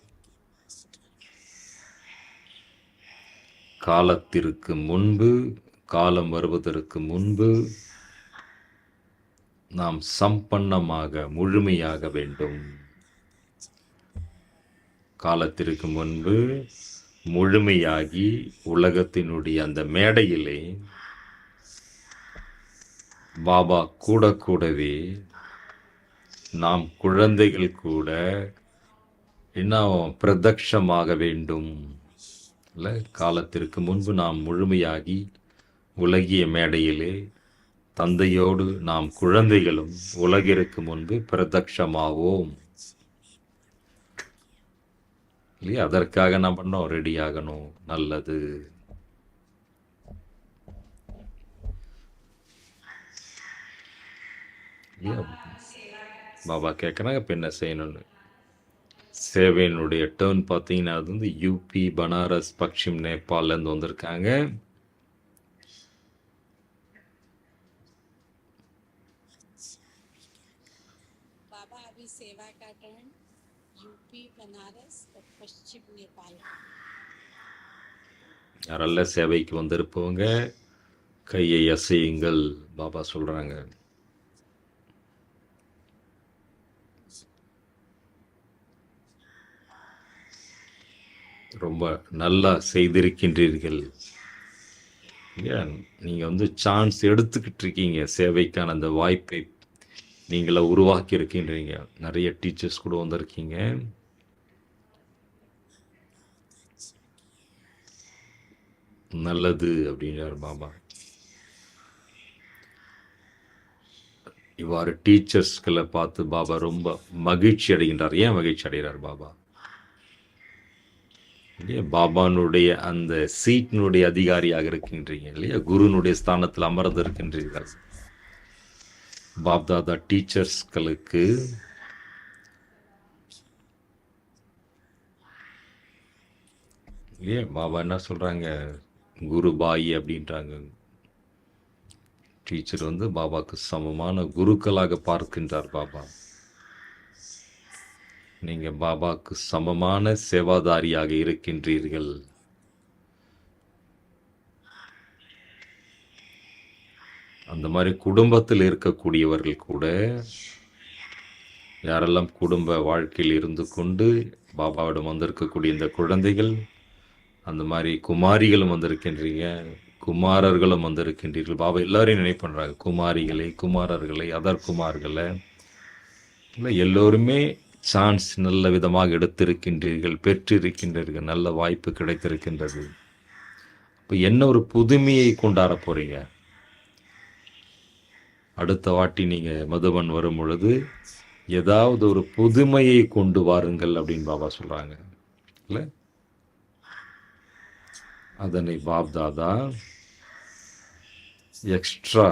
காலத்திற்கு முன்பு, காலம் வருவதற்கு முன்பு நாம் சம்பன்னமாக, முழுமையாக வேண்டும். காலத்திற்கு முன்பு முழுமையாகி உலகத்தினுடைய அந்த மேடையிலே பாபா கூடவே நாம் குழந்தைகள் கூட இன்னும் பிரதட்சமாக வேண்டும் இல்லை? காலத்திற்கு முன்பு நாம் முழுமையாகி உலகிய மேடையிலே தந்தையோடு நாம் குழந்தைகளும் உலகிற்கு முன்பு பிரதட்சமாவோம் இல்லையா? அதற்காக நான் பண்ணோம், ரெடி ஆகணும். நல்லது. பாபா கேட்குறாங்க இப்போ என்ன செய்யணும்னு. சேவையினுடைய டேர்ன் பார்த்தீங்கன்னா அது வந்து யூபி, பனாரஸ், பக்ஷிம், நேபாளிலேருந்து வந்திருக்காங்க. बाबा अभी सेवा का टर्न यूपी, बनारस और पश्चिम नेपाल. யாரெல்லாம் சேவைக்கு வந்திருப்பவங்க கையை அசையுங்கள், பாபா சொல்றாங்க. ரொம்ப நல்லா செய்திருக்கின்றீர்கள். ஏன் நீங்க வந்து சான்ஸ் எடுத்துக்கிட்டு இருக்கீங்க, சேவைக்கான அந்த வாய்ப்பை நீங்களா உருவாக்கி இருக்கின்றீங்க. நிறைய டீச்சர்ஸ் கூட வந்திருக்கீங்க. நல்லது அப்படின்றார் பாபா. இவ்வாறு டீச்சர்ஸ்களை பார்த்து பாபா ரொம்ப மகிழ்ச்சி அடைகின்றார். ஏன் மகிழ்ச்சி அடைகிறார் பாபா? இல்லையா, பாபானுடைய அந்த சீட்டினுடைய அதிகாரியாக இருக்கின்றீங்க இல்லையா, குருனுடைய ஸ்தானத்தில் அமர்ந்து இருக்கின்றீர்கள். பாப்தாதா டீச்சர்ஸ்களுக்கு இல்லையா, பாபா என்ன சொல்றாங்க, குரு பாய் அப்படின்றாங்க. டீச்சர் வந்து பாபாக்கு சமமான குருக்களாக பார்க்கின்றார் பாபா. நீங்க பாபாக்கு சமமான சேவாதாரியாக இருக்கின்றீர்கள். அந்த மாதிரி குடும்பத்தில் இருக்கக்கூடியவர்கள் கூட, யாரெல்லாம் குடும்ப வாழ்க்கையில் இருந்து கொண்டு பாபாவிடம் வந்திருக்கக்கூடிய இந்த குழந்தைகள், அந்த மாதிரி குமாரிகளும் வந்திருக்கின்றீங்க, குமாரர்களும் வந்திருக்கின்றீர்கள். பாபா எல்லாரையும் நினைவு பண்றாங்க, குமாரிகளை, குமாரர்களை, அதர்குமார்களை, இல்லை எல்லோருமே சான்ஸ் நல்ல விதமாக எடுத்திருக்கின்றீர்கள், பெற்றிருக்கின்றீர்கள், நல்ல வாய்ப்பு கிடைத்திருக்கின்றது. இப்போ என்ன ஒரு புதுமையை கொண்டாட போறீங்க? அடுத்த வாட்டி நீங்க மதுபன் வரும் பொழுது ஏதாவது ஒரு புதுமையை கொண்டு வாருங்கள் அப்படின்னு பாபா சொல்றாங்க இல்ல. அதனை பாப்தாதா எக்ஸ்ட்ரா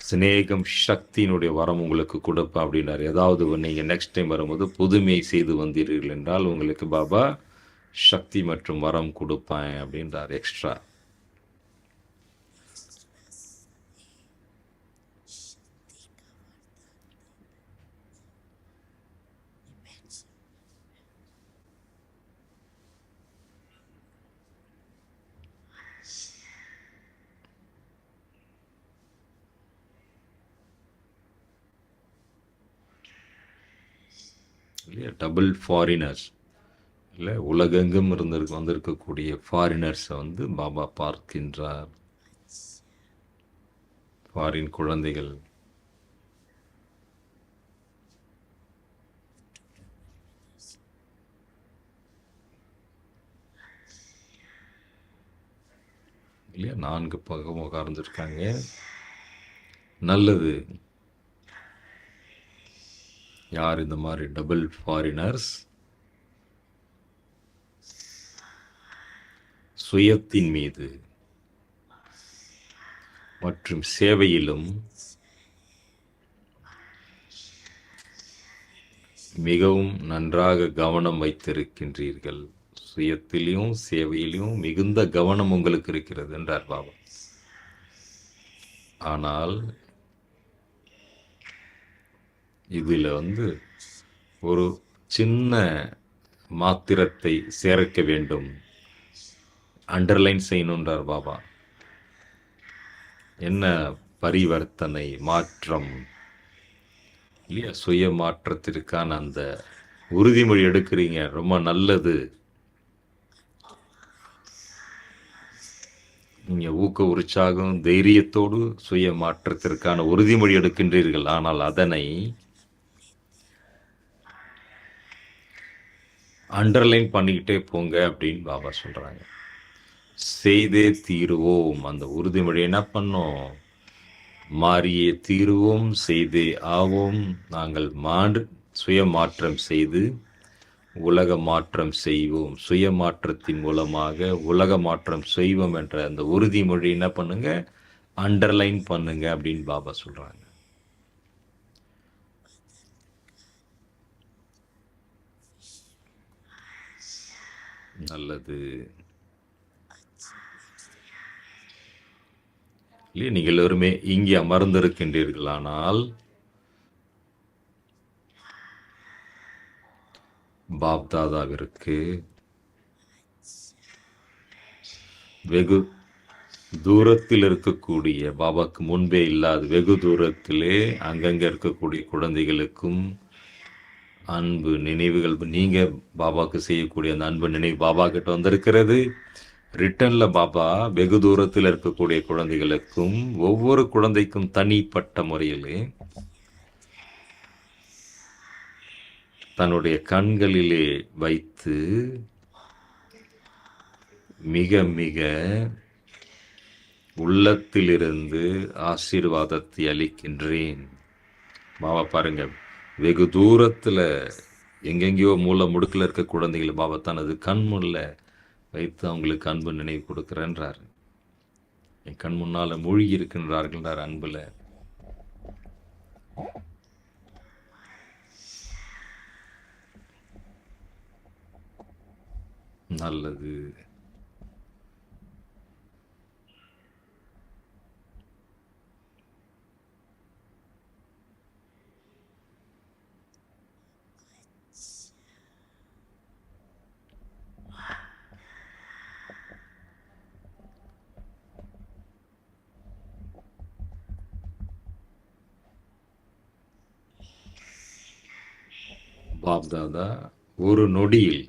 சிநேகம் சக்தியினுடைய வரம் உங்களுக்கு கொடுப்பேன் அப்படின்னாரு. ஏதாவது நீங்கள் நெக்ஸ்ட் டைம் வரும்போது புதுமையை செய்து வந்தீர்கள் என்றால் உங்களுக்கு பாபா சக்தி மற்றும் வரம் கொடுப்பேன் அப்படின்றார் எக்ஸ்ட்ரா. இல்லையா, டபுள் ஃபாரினர்ஸ் இல்லை, உலகெங்கும் வந்திருக்கக்கூடிய ஃபாரினர்ஸை வந்து பாபா பார்க்கின்றார். ஃபாரின் குழந்தைகள் இல்லையா, 4 பக்கம் உட்கார்ந்துருக்காங்க. நல்லது. யார் இந்த மாதிரி டபுள் ஃபாரினர்ஸ்? சுயத்தின் மீது மற்றும் சேவையிலும் மிகவும் நன்றாக கவனம் வைத்திருக்கின்றீர்கள். சுயத்திலும் சேவையிலும் மிகுந்த கவனம் உங்களுக்கு இருக்கிறது என்றார் பாபா. ஆனால் இதில் வந்து ஒரு சின்ன மாத்திரத்தை சேர்க்க வேண்டும், அண்டர்லைன் செய்யணுன்றார் பாபா. என்ன பரிவர்த்தனை, மாற்றம் இல்லையா, சுய மாற்றத்திற்கான அந்த உறுதிமொழி எடுக்கிறீங்க, ரொம்ப நல்லது. நீங்க ஊக்க உற்சாகம் தைரியத்தோடு சுய மாற்றத்திற்கான உறுதிமொழி எடுக்கின்றீர்கள். ஆனால் அதனை அண்டர்லைன் பண்ணிக்கிட்டே போங்க அப்படின்னு பாபா சொல்றாங்க. செய்தே தீருவோம், அந்த உறுதிமொழி என்ன பண்ணோம், மாறியே தீருவோம், செய்தே ஆவோம். நாங்கள் சுய மாற்றம் செய்து உலக மாற்றம் செய்வோம், சுய மாற்றத்தின் மூலமாக உலக மாற்றம் செய்வோம் என்ற அந்த உறுதிமொழி என்ன பண்ணுங்க, அண்டர்லைன் பண்ணுங்க அப்படின்னு பாபா சொல்றாங்க. நல்லது. இல்லையே, நீங்கள் எல்லோருமே இங்கே அமர்ந்திருக்கின்றீர்களானால் பாப்தாதாவிற்கு வெகு தூரத்தில் இருக்கக்கூடிய, பாபாக்கு முன்பே இல்லாத வெகு தூரத்திலே அங்கங்கே இருக்கக்கூடிய குழந்தைகளுக்கும் அன்பு நினைவுகள் நீங்கள் பாபாவுக்கு செய்யக்கூடிய அந்த அன்பு நினைவு பாபா கிட்ட வந்திருக்கிறது. ரிட்டர்ன்ல பாபா வெகு தூரத்தில் இருக்கக்கூடிய குழந்தைகளுக்கும் ஒவ்வொரு குழந்தைக்கும் தனிப்பட்ட முறையிலே தன்னுடைய கண்களிலே வைத்து மிக மிக உள்ளத்திலிருந்து ஆசீர்வாதத்தை அளிக்கின்றேன். பாபா பாருங்க, வெகு தூரத்தில் எங்கெங்கேயோ மூல முடுக்கில் இருக்க குழந்தைகளை பாபா தனது கண் முன்னில் வைத்து அவங்களுக்கு அன்பு நினைவு கொடுக்குறேன்றார். என் கண் முன்னால் மூழ்கி இருக்கின்றார்கள்ன்றார் அன்பில். நல்லது. பாப்தாதா ஒரு நொடியில்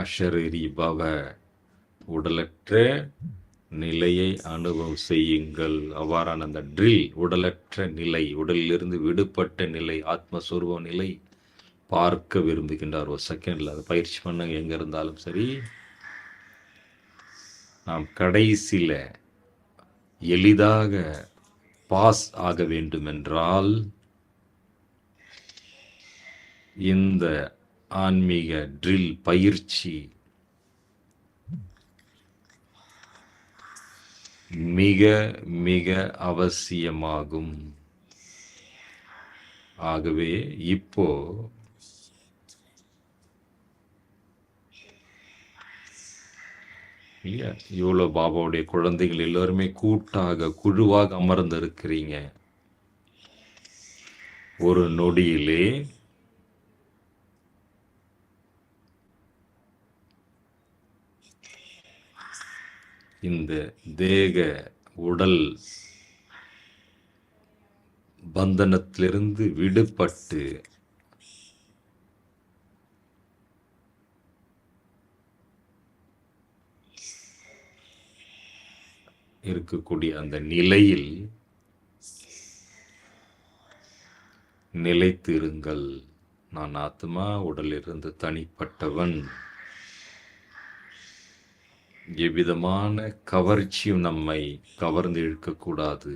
அஷரீரி பவ, உடலற்ற நிலையை அனுபவம் செய்யுங்கள். அவ்வாறான அந்த ட்ரில், உடலற்ற நிலை, உடலிலிருந்து விடுபட்ட நிலை, ஆத்மஸ்வரூப நிலை பார்க்க விரும்புகின்றார். ஒரு செகண்டில் அதை பயிற்சி பண்ணுங்க. எங்கே இருந்தாலும் சரி, நாம் கடைசியில் எளிதாக பாஸ் ஆக வேண்டுமென்றால் இந்த ஆன்மீக ட்ரில் பயிற்சி மிக மிக அவசியமாகும். ஆகவே இப்போ இல்லையா, இவ்வளோ பாபாவுடைய குழந்தைகள் எல்லோருமே கூட்டாக குழுவாக அமர்ந்து இருக்கிறீங்க. ஒரு நொடியிலே இந்த தேக உடல் பந்தனத்திலிருந்து விடுபட்டு இருக்கக்கூடிய அந்த நிலையில் நிலைத்திருங்கள். நான் ஆத்மா, உடலிலிருந்து தனிப்பட்டவன். எவ்விதமான கவர்ச்சியும் நம்மை கவர்ந்து இழுக்கக்கூடாது.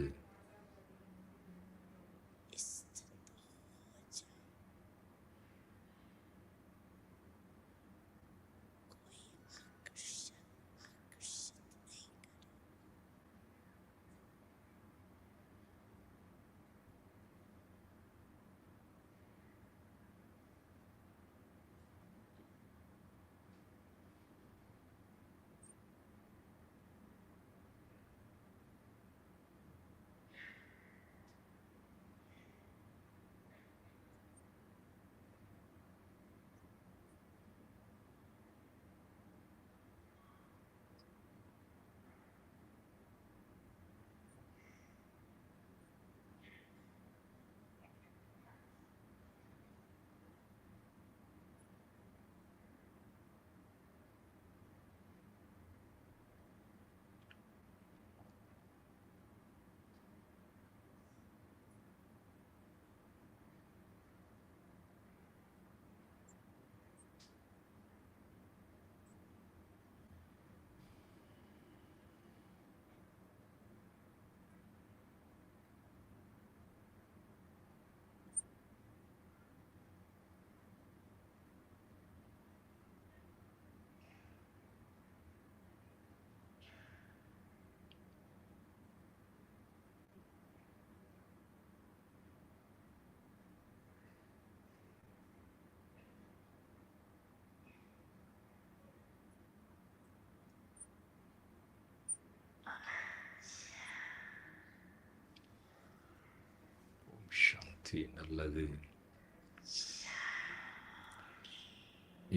சாந்தி. நல்லது.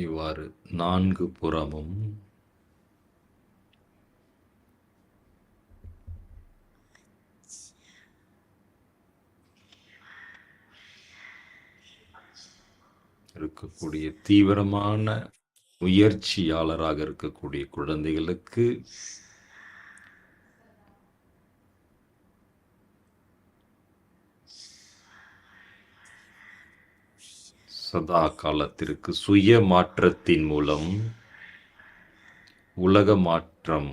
இவ்வாறு 4 புறமும் இருக்கக்கூடிய தீவிரமான முயற்சியாளராக இருக்கக்கூடிய குழந்தைகளுக்கு சதா காலத்திற்கு சுய மாற்றத்தின் மூலம் உலக மாற்றம்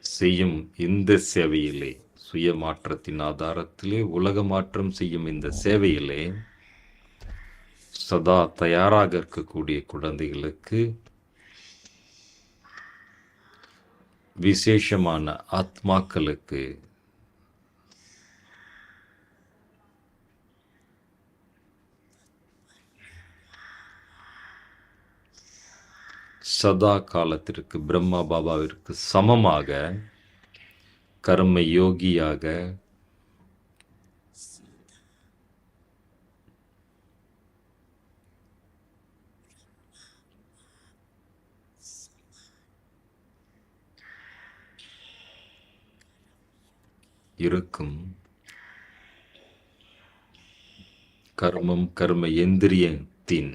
செய்யும் இந்த சேவையிலே, சுய மாற்றத்தின் ஆதாரத்திலே உலக மாற்றம் செய்யும் இந்த சேவையிலே சதா தயாராக இருக்கக்கூடிய குழந்தைகளுக்கு விசேஷமான ஆத்மாக்களுக்கு சதா காலத்திற்கு பிரம்மா பாபாவிற்கு சமமாக கர்ம யோகியாக இருக்கும் கர்மம் கர்ம எந்திரியத்தின்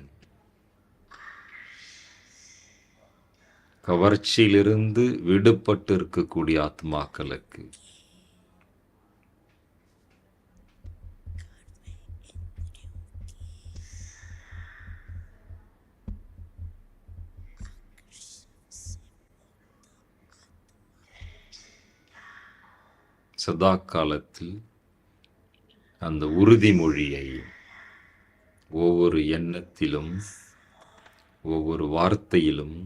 கவர்ச்சியிலிருந்து விடுபட்டு இருக்கக்கூடிய ஆத்மாக்களுக்கு சதா காலத்தில் அந்த உறுதிமொழியை ஒவ்வொரு எண்ணத்திலும், ஒவ்வொரு வார்த்தையிலும்,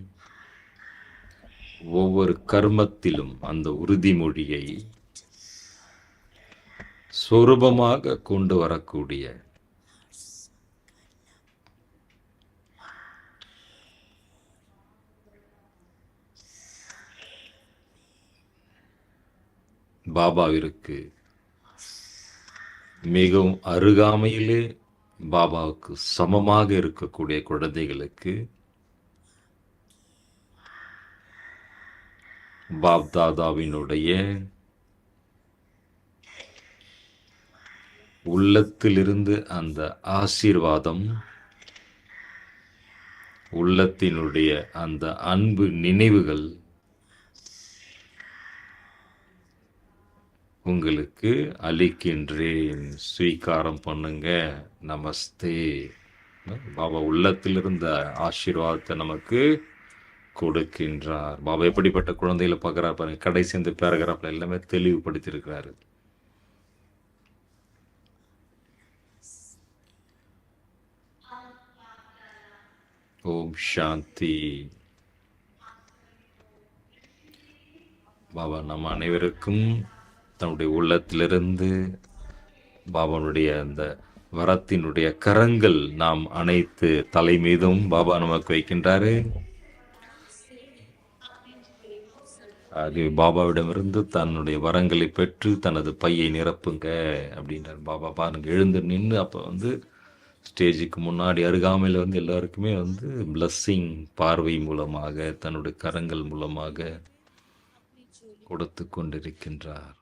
ஒவ்வொரு கர்மத்திலும் அந்த உறுதிமொழியை சொரூபமாக கொண்டு வரக்கூடிய பாபாவிற்கு மிகவும் அருகாமையிலே பாபாவுக்கு சமமாக இருக்கக்கூடிய குழந்தைகளுக்கு பாப் தாதாவினுடைய உள்ளத்திலிருந்து அந்த ஆசீர்வாதம், உள்ளத்தினுடைய அந்த அன்பு நினைவுகள் உங்களுக்கு அளிக்கின்றேன், ஸ்வீகாரம் பண்ணுங்க, நமஸ்தே. பாபா உள்ளத்திலிருந்த ஆசீர்வாதத்தை நமக்கு கொடுக்கின்றார். பாபா எப்படிப்பட்ட குழந்தைகளை பார்க்குறாரு பாருங்க. கடைசி இந்த பேராகிராஃப்ல எல்லாமே தெளிவுபடுத்தியிருக்கிறாரு. ஓம் சாந்தி. பாபா நம் அனைவருக்கும் தன்னுடைய உள்ளத்திலிருந்து பாபாவுடைய அந்த வரத்தினுடைய கரங்கள் நாம் அனைத்து தலை மீதும் பாபா நமக்கு வைக்கின்றாரு. அது பாபாவிடமிருந்து தன்னுடைய வரங்களை பெற்று தனது பையை நிரப்புங்க அப்படின்றார். பாபா பாருங்க எழுந்து நின்று அப்போ ஸ்டேஜுக்கு முன்னாடி அருகாமையில் எல்லாருக்குமே பிளஸ்ஸிங் பார்வை மூலமாக தன்னுடைய கரங்கள் மூலமாக கொடுத்து கொண்டிருக்கின்றார்.